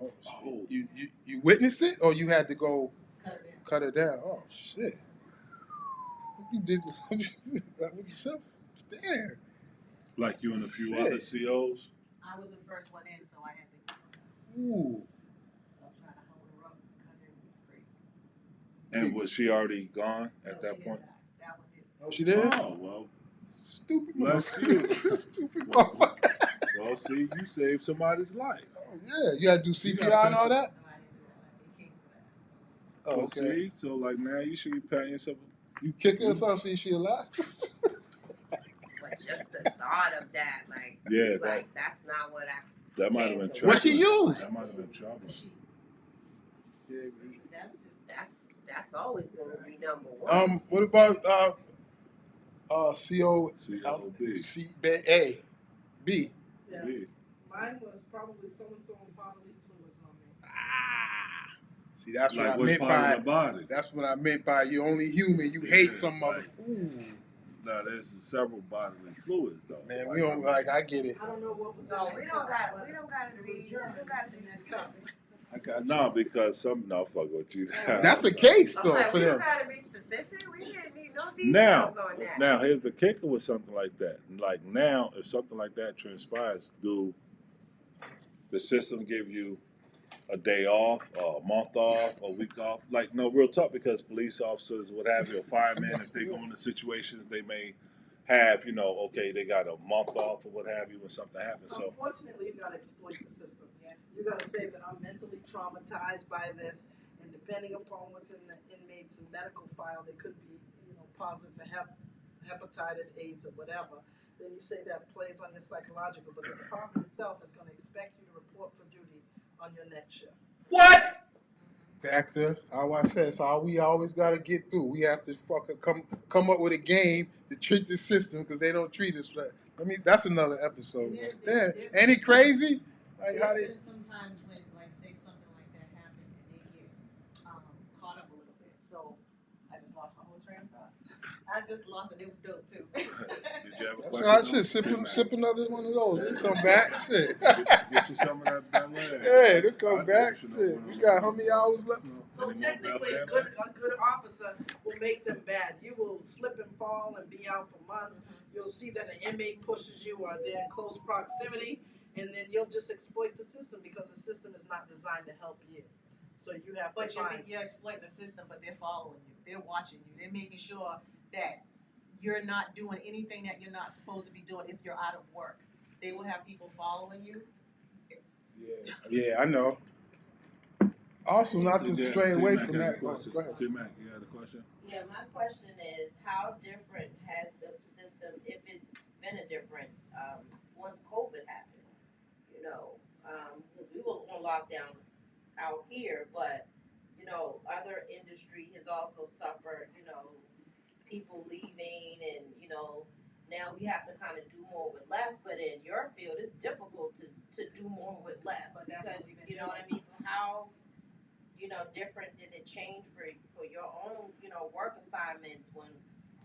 Oh, you witnessed it or you had to go Cut her down. cut her down? Oh shit! What you did? Damn. Like you and a few Shit. other COs. I was the first one in, so I had to. Ooh. So I'm trying to hold her up and cut her. It's crazy. And was she already gone at No, that she point? didn't die. That one did. Oh, she did? Oh, well. Stupid Bless motherfucker. you. Stupid Well, motherfucker. Well, see, you saved somebody's life. Oh, yeah. You had to do CPR and all that? No, I didn't do all that. They came for that. Oh, Well, okay. see, so like now you should be patting yourself. You kick her or something, see if she alive? But just the thought of that, like, Yeah, like that's not what I. that might have been trouble. What she used? That might have been trouble. But she, Yeah. that's just That's always gonna be number one. What about CO COB. C A B? Yeah. Yeah. Mine was probably someone throwing bodily fluids on me. Ah. See, that's Like what I what's meant part of by. the body? That's what I meant by you're only human. You hate some mother. right. Ooh. Now there's several bodily fluids though. Man, we don't like. I get it. I don't know what was No, in we that don't cup, got. but We don't got to be. We don't got to be specific. I got you. No, because some no fuck with you. That's a case I'm though like, for we don't them. got to be specific. We didn't need no Now, details on that. now here's the kicker with something like that. Like now, if something like that transpires, do the system give you a day off, a month off, a week off? Like no, real talk, because police officers, what have you, or firemen, if they go into situations, they may have, you know, okay, they got a month off or what have you when something happens. So unfortunately, you gotta exploit the system. yes. You gotta say that I'm mentally traumatized by this, and depending upon what's in the inmate's medical file, they could be, you know, positive for hepatitis, AIDS, or whatever. Then you say that plays on your psychological, but the department itself is gonna expect you to report for duty on your next shift. what? Back to how I said, it's how we always got to get through. We have to fucking come up with a game to treat the system because they don't treat us right. I mean, that's another episode. There's- Damn, there's- ain't it crazy? Like how There's they. been sometimes when, like, say something like that happened and they get caught up a little bit. So I just lost my whole train of thought. I just lost it. It was dope too. Did you have a That's question? right. Shit, sip another one of those. They come back. Shit. Get you some of that ballet. Yeah, they come I back. do, you know, Shit, we got how many hours left? So Any more technically, about a good officer will make them bad. You will slip and fall and be out for months. You'll see that an inmate pushes you or they're in close proximity, and then you'll just exploit the system because the system is not designed to help you. So you have But to you're, find. you're exploiting the system, but they're following you. They're watching you. They're making sure that you're not doing anything that you're not supposed to be doing if you're out of work. They will have people following you. Yeah, I know. Also, not to stray away from that. Go ahead. T-Mac, you had a question? Yeah, my question is, how different has the system, if it's been a difference, once COVID happened? You know, because we were on lockdown out here, but, you other industry has also suffered, people leaving and, now we have to kind of do more with less, but in your field, it's difficult to do more with less. But that's Because, what we've been you know what I mean? So how, different did it change for your own, work assignments when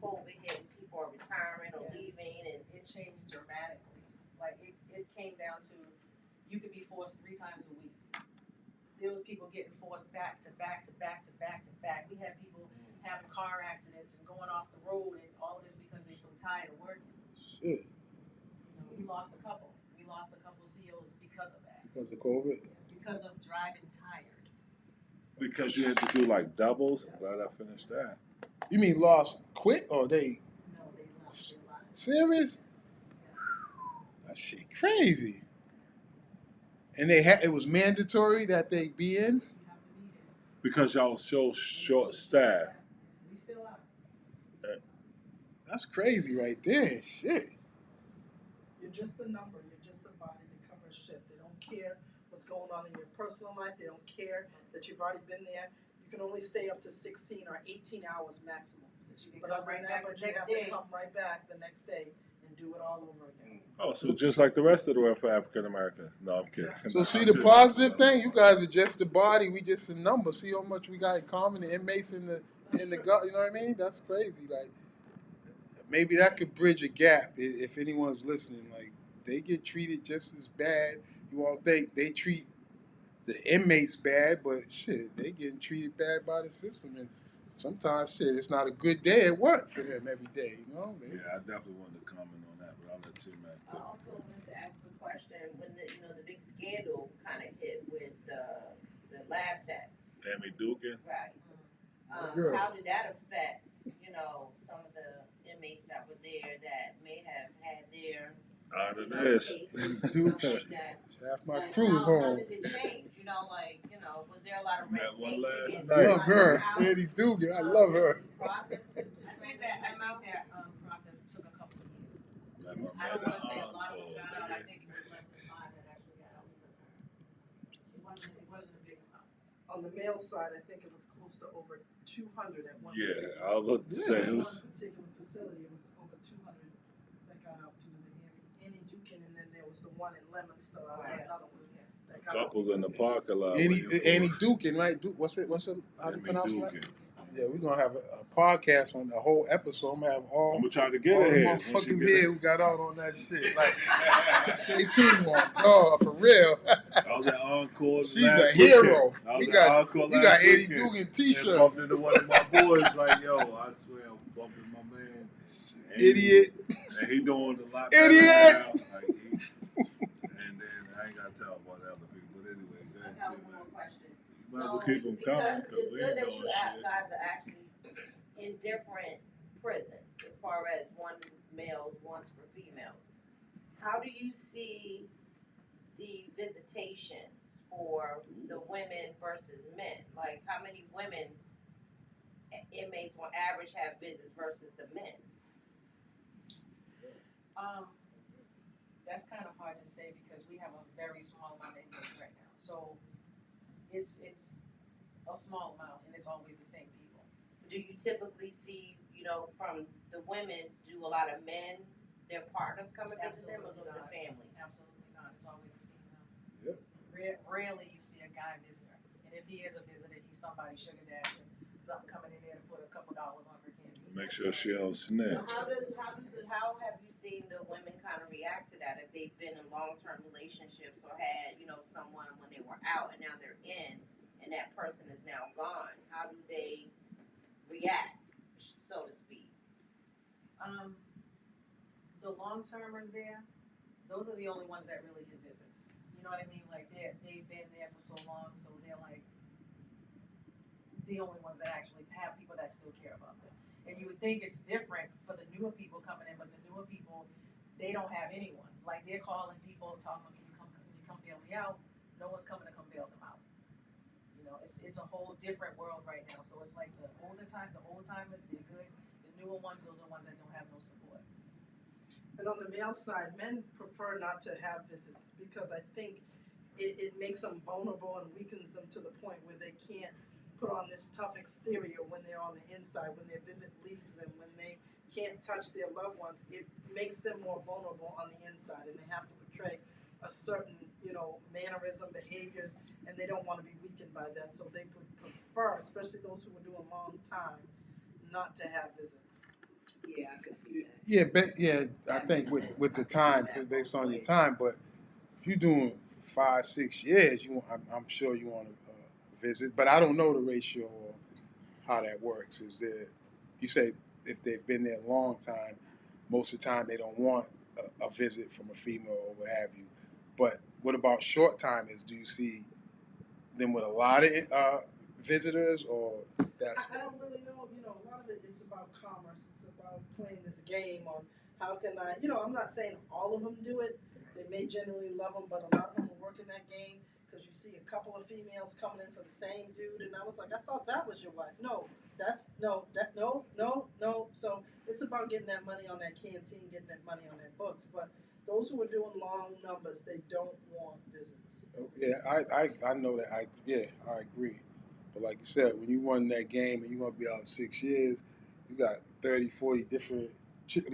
COVID hit and people are retiring or leaving and It changed dramatically. Like it came down to you could be forced 3 times a week. There was people getting forced back to back to back to back to back. We had people having car accidents and going off the road and all of this because they're so tired of working. Shit. We lost a couple. We lost a couple COs because of that. Because of COVID? Because of driving tired. Because you had to do like doubles. I'm glad I finished that. You mean lost quit or they No, they lost their lives. serious? Yes. That shit crazy. And it was mandatory that they be in? You have to be there. Because y'all was so short staffed. We still are. That's crazy right there. Shit. You're just a number, you're just a body that covers shit. They don't care what's going on in your personal life, they don't care that you've already been there. You can only stay up to 16 or 18 hours maximum. But you can But come other right than back that, the but you next have day. to come right back the next day and do it all over again. Oh, so just like the rest of the world for African Americans. No, I'm kidding. So No, see I'm the just- positive thing, you guys are just a body, we just a number. See how much we got in common, the inmates in the gut, you know what I mean? That's crazy. Like maybe that could bridge a gap if anyone's listening. Like they get treated just as bad. You all think they treat the inmates bad, but shit, they getting treated bad by the system. And sometimes shit, it's not a good day at work for them every day, you know? Yeah, I definitely wanted to comment on that, but I'll let Tim I too. also wanted to ask the question when the big scandal kind of hit with the lab techs. Amy Dugan. Right. Girl. How did that affect, some of the inmates that were there that may have had their Out of this. cases, Dude. stuff like that? Half my Like, crew is how home. did it change? Was there a lot of red Met one tape to last get night. Love her, out? Annie Dugan. I love her. Process to I think that process took a couple of years. Met my I don't man want to say a at lot of them Encore, got out. I man. think it was less than 5 that actually got out because of her. It wasn't a big amount. On the male side, I think it was close to over 200 at one Yeah, I was about to say it One was. particular facility, it was over 200 that got out due to the Annie Dukin, and then there was the one in Leominster, another one. that got out. Couples in the parking lot. Annie waiting for us. Dukin, right? What's it? How do you Amy pronounce that? Dugan. Yeah, we're gonna have a podcast on the whole episode. I'm gonna have all I'm gonna try to get all her the here. Once you motherfuckers get here her. who got out on that shit. Like, stay tuned on. Oh, for real. I was at Encore She's last a hero. weekend. I was We at got Encore we last got Annie weekend. Dugan And t-shirts. bumped into one of my boys like, yo, I swear I'm bumping my man. Andy. Idiot. And he doing a lot better Idiot. now. Like and then I ain't gotta tell about the other people. But anyway, go I ahead, got Tim, one man. more question. Might as well keep them Because coming because it's we good ain't that doing you shit. guys are actually in different prisons as far as one male, one's for female. How do you see the visitations for the women versus men? Like, how many women inmates on average have visits versus the men? That's kind of hard to say because we have a very small amount of inmates right now. So it's a small amount and it's always the same people. Do you typically see, from the women, do a lot of men, their partners come and visit them, or is it the family? Absolutely not. It's always a Yep. female. Rarely you see a guy visitor. And if he is a visitor, he's somebody's sugar daddy. Something coming in there to put a couple dollars on her kids. Make sure she don't snitch. So how have you seen the women kind of react to that? If they've been in long-term relationships or had, someone when they were out and now they're in, and that person is now gone, how do they react, so to speak? The long-termers there, those are the only ones that really get visits. You know what I mean? Like they've been there for so long, so they're like the only ones that actually have people that still care about them. And you would think it's different for the newer people coming in, but the newer people, they don't have anyone. Like they're calling people, talking, can you come bail me out? No one's coming to come bail them out. It's a whole different world right now. So it's like the old timers, they're good. The newer ones, those are ones that don't have no support. And on the male side, men prefer not to have visits because I think it makes them vulnerable and weakens them to the point where they can't put on this tough exterior when they're on the inside, when their visit leaves them, when they can't touch their loved ones. It makes them more vulnerable on the inside, and they have to portray a certain, mannerism, behaviors, and they don't want to be weakened by that. So they prefer, especially those who are doing long time, not to have visits. Yeah, I can see that. I think with the time, based on your time, but if you're doing 5-6 years, I'm sure you want to visit, but I don't know the ratio or how that works. Is there? You say if they've been there a long time, most of the time they don't want a visit from a female or what have you. But what about short timers? Do you see them with a lot of visitors, or that's? I don't really know. A lot of it is about commerce. It's about playing this game on how can I. I'm not saying all of them do it. They may generally love them, but a lot of them are working that game because you see a couple of females coming in for the same dude, and I was like, I thought that was your wife. No, no. So it's about getting that money on that canteen, getting that money on that books, but. Those who are doing long numbers, they don't want visits. Yeah, I know that. I agree. But like you said, when you run that game and you're going to be out 6 years, you got 30, 40 different chicks.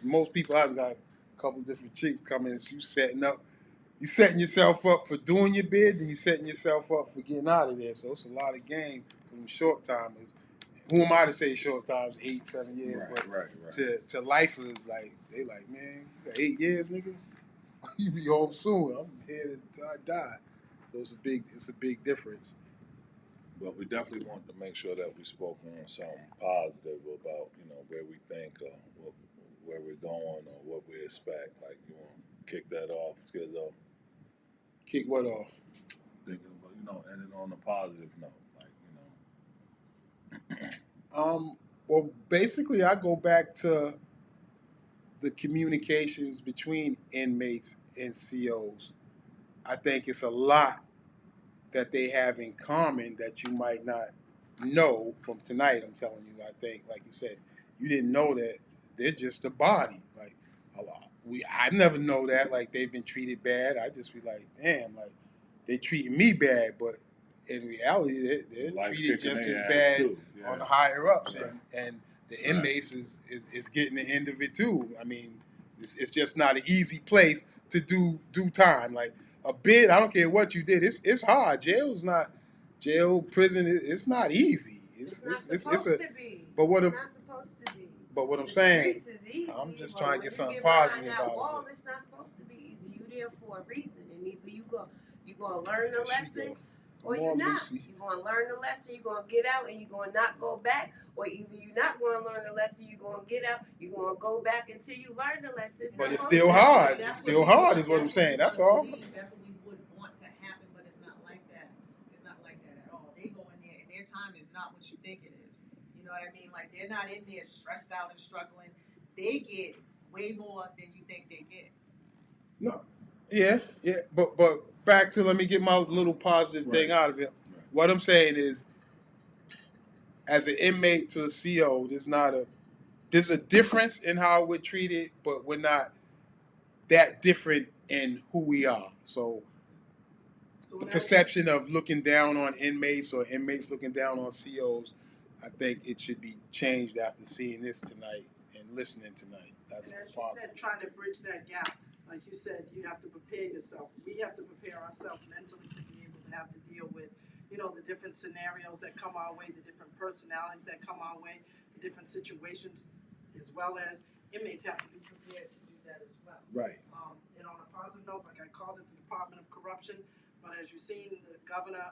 Most people out got a couple different chicks coming. You setting yourself up for doing your bid, and you setting yourself up for getting out of there. So it's a lot of game from short timers. Who am I to say short times, 8, 7 years? Right. To lifers, they like, man, you got 8 years, nigga. You be home soon. I'm here until I die. So it's a big difference. But we definitely want to make sure that we spoke on something positive about, where we think or where we're going or what we expect. Like, you want to kick that off, Skizzo? Kick what off? Thinking about, ending on a positive note. Well, basically, I go back to the communications between inmates and COs. I think it's a lot that they have in common that you might not know from tonight. I'm telling you, I think, like you said, you didn't know that they're just a body. Like I never know that. Like they've been treated bad. I just be like, damn, like they treating me bad, but in reality, they're treated just as bad on the higher ups, right. and the inmates is getting the end of it too. I mean, it's just not an easy place to do time. Like a bid, I don't care what you did, it's hard. Jail, prison, it's not easy. It's not supposed to be. But what it's not supposed to be. But what I'm the saying, streets is easy, I'm just trying to get something positive out of it. It's not supposed to be easy. You're there for a reason, and either you gonna learn the lesson. Or you're not. You're going to learn the lesson, you're going to get out, and you're going to not go back. Or either you're not going to learn the lesson, you're going to get out, you're going to go back until you learn the lesson. But it's still hard. It's still hard is what I'm saying. That's all. That's what we would want to happen, but it's not like that. It's not like that at all. They go in there, and their time is not what you think it is. You know what I mean? Like, they're not in there stressed out and struggling. They get way more than you think they get. No. Yeah. But back to, let me get my little positive thing out of it. Right. What I'm saying is, as an inmate to a CO, there's a difference in how we're treated, but we're not that different in who we are. So the perception of looking down on inmates or inmates looking down on COs, I think it should be changed after seeing this tonight and listening tonight. That's and as the problem. You said, trying to bridge that gap. Like you said, you have to prepare yourself. We have to prepare ourselves mentally to be able to have to deal with, the different scenarios that come our way, the different personalities that come our way, the different situations, as well as inmates have to be prepared to do that as well. Right. And on a positive note, like I called it the Department of Corruption, but as you've seen, the governor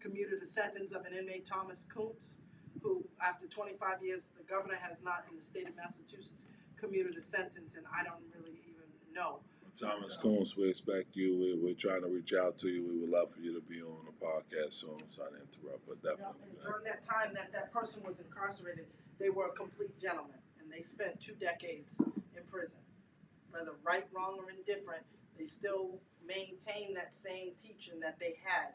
commuted the sentence of an inmate, Thomas Kuntz, who after 25 years, the governor has not in the state of Massachusetts commuted a sentence, and I don't really even know. Thomas Kuntz, we expect you. We're trying to reach out to you. We would love for you to be on the podcast soon. Sorry to interrupt, but definitely. And during that time that person was incarcerated, they were a complete gentleman, and they spent 2 decades in prison. Whether right, wrong, or indifferent, they still maintained that same teaching that they had.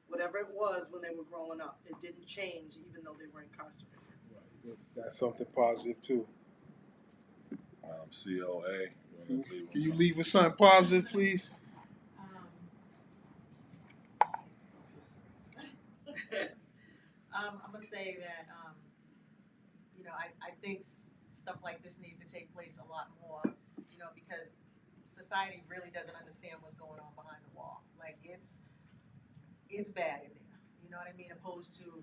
Whatever it was when they were growing up, it didn't change even though they were incarcerated. Right. That's something positive too. COA. Can you leave with something positive, please? I'm gonna say that, I think stuff like this needs to take place a lot more, because society really doesn't understand what's going on behind the wall. Like, it's bad in there, you know what I mean? Opposed to,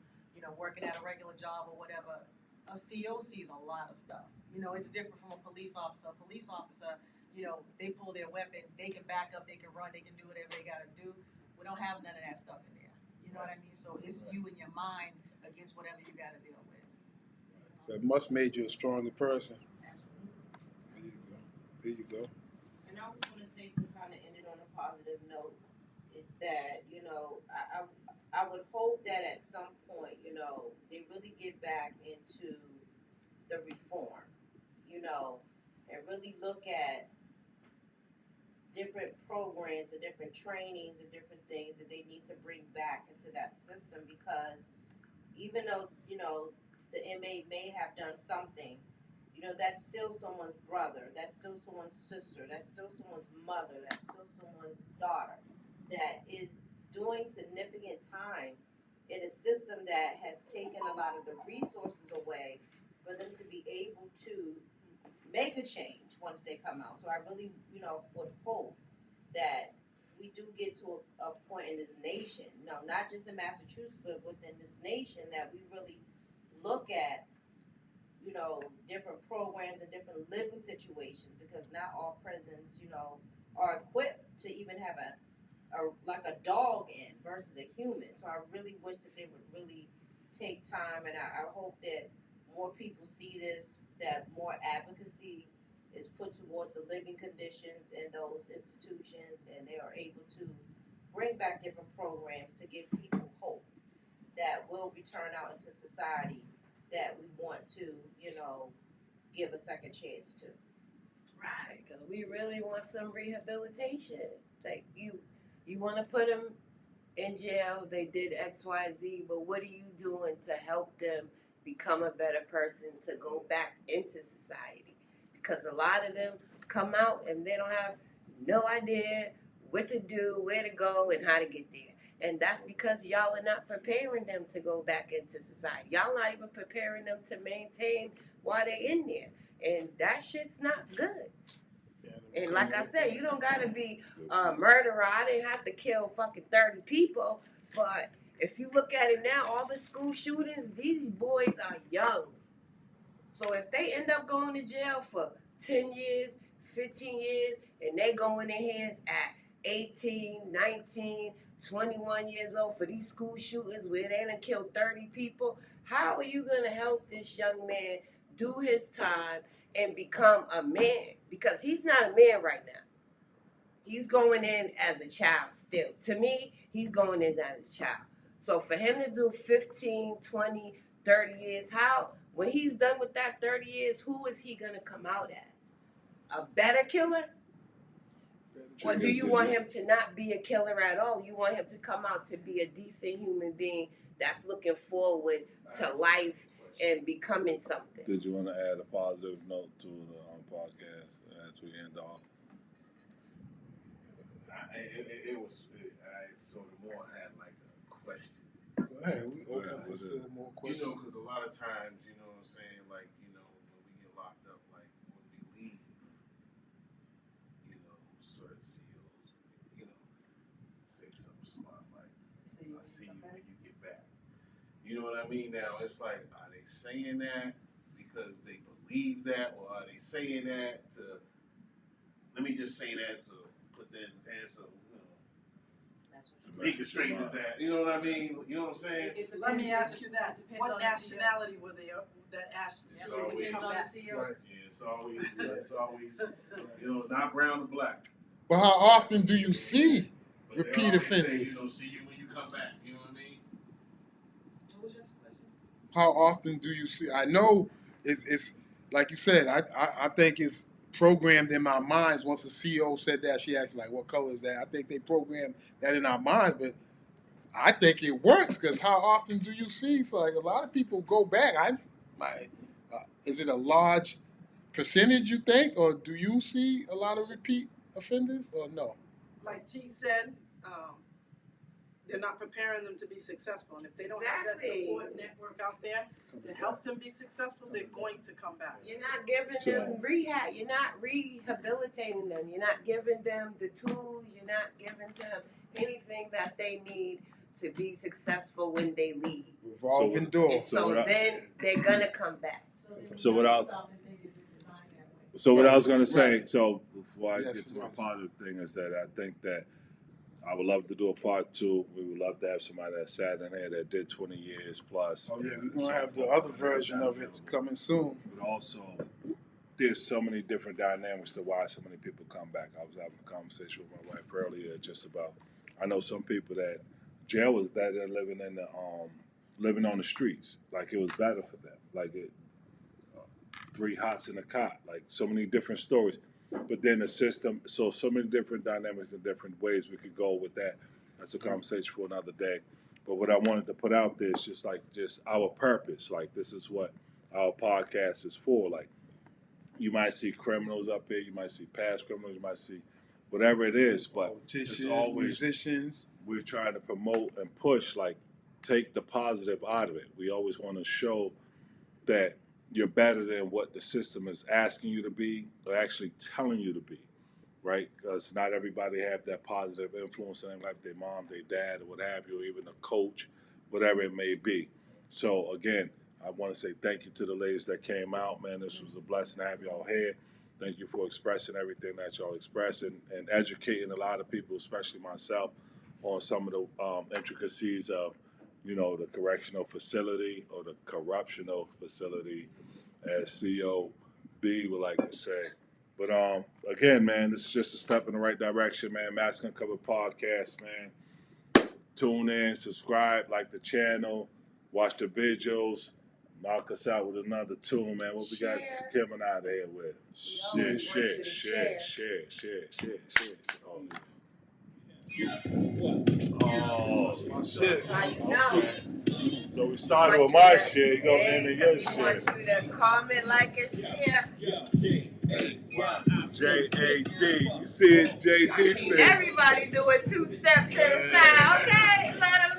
working at a regular job or whatever. A CO sees a lot of stuff. It's different from a police officer. A police officer, they pull their weapon, they can back up, they can run, they can do whatever they gotta do. We don't have none of that stuff in there. You know what I mean? So it's you and your mind against whatever you gotta deal with. So it must made you a stronger person. Absolutely. There you go. And I was gonna say, to kind of end it on a positive note, is that I would hope that at some point they really get back into the reform, and really look at different programs and different trainings and different things that they need to bring back into that system, because even though the inmate may have done something, that's still someone's brother, that's still someone's sister, that's still someone's mother, that's still someone's daughter that is doing significant time in a system that has taken a lot of the resources away for them to be able to make a change once they come out. So I really, would hope that we do get to a point in this nation, not just in Massachusetts, but within this nation, that we really look at, different programs and different living situations, because not all prisons, are equipped to even have like a dog in versus a human. So I really wish that they would really take time, and I hope that more people see this, that more advocacy is put towards the living conditions in those institutions, and they are able to bring back different programs to give people hope that will return out into society that we want to, give a second chance to. Right, because we really want some rehabilitation. Like, you want to put them in jail, they did XYZ, but what are you doing to help them become a better person, to go back into society? Because a lot of them come out and they don't have no idea what to do, where to go, and how to get there. And that's because y'all are not preparing them to go back into society. Y'all not even preparing them to maintain while they're in there. And that shit's not good. And like I said, you don't gotta be a murderer. I didn't have to kill fucking 30 people. But if you look at it now, all the school shootings, these boys are young. So if they end up going to jail for 10 years, 15 years, and they go in their hands at 18, 19, 21 years old for these school shootings where they done killed 30 people, how are you gonna help this young man do his time and become a man? Because he's not a man right now. He's going in as a child still. To me, he's going in as a child. So for him to do 15, 20, 30 years, when he's done with that 30 years, who is he going to come out as? A better killer? Or do you want him to not be a killer at all? You want him to come out to be a decent human being that's looking forward to life and becoming something? Did you want to add a positive note to the podcast as we end off? It was sort of more had like a question. Go ahead. We open up for still more questions. Because a lot of times, what I'm saying, like, when we get locked up, like when we leave, certain CEOs, say something smart like, "I see you when you get back." You know what I mean? Now it's like, are they saying that because they believe that, or are they saying that to? Let me just say that to put that in the answer. He can straighten his ass. You know what I mean? You know what I'm saying? Let me ask you that. Depends What on the nationality were they that asked the Yeah, CEO to always. come Depends on the back? CEO. Right. Yeah, it's always, not brown or black. But how often do you see But they repeat always offenders? Say, see you when you come back. You know what I mean? What was your question? How often do you see? I know it's like you said. I think it's programmed in my minds. Once the CEO said that, she asked like, "What color is that?" I think they programmed that in our minds, but I think it works because how often do you see? It's like a lot of people go back. Is it a large percentage you think, or do you see a lot of repeat offenders, or no? Like T said, they're not preparing them to be successful. And if they don't have that Exactly. support network out there to help them be successful, they're going to come back. You're not giving them rehab. You're not rehabilitating them. You're not giving them the tools. You're not giving them anything that they need to be successful when they leave. Revolving door. And so then they're gonna come back. So what I- Stop and think, is it designed that way? So what I was gonna say, Right. so before I Yes, get to my yes. positive thing, is that I think that I would love to do a part 2. We would love to have somebody that sat in here that did 20 years plus. Oh yeah, we're and gonna so have the forth. other version of it coming soon. But also, there's so many different dynamics to why so many people come back. I was having a conversation with my wife earlier just about, I know some people that jail was better than living in the living on the streets. Like it was better for them. Like it 3 hots in a cot. Like so many different stories. But then the system, so many different dynamics and different ways we could go with that. That's a conversation for another day. But what I wanted to put out there is just our purpose. Like this is what our podcast is for. Like you might see criminals up here, you might see past criminals, you might see whatever it is, but it's Politicians, always musicians. we're trying to promote and push, like take the positive out of it. We always want to show that you're better than what the system is asking you to be or actually telling you to be, right? Because not everybody have that positive influence in their life, their mom, their dad, or what have you, or even a coach, whatever it may be. So again, I want to say thank you to the ladies that came out, man. This was a blessing to have y'all here. Thank you for expressing everything that y'all express and educating a lot of people, especially myself, on some of the intricacies of, you know, the correctional facility or the corruptional facility, as COB would like to say. But again, man, this is just a step in the right direction, man. Mask Uncovered Podcast, man. Tune in, subscribe, like the channel, watch the videos. Knock us out with another tune, man. What we got Kevin out of here with? always Share. Oh, Shit. How you know? so we started with my shit. You go into your We shit. want you to comment, like, and share. JAD. You see it, JD? Everybody do a 2-step to the side, okay? Let 'em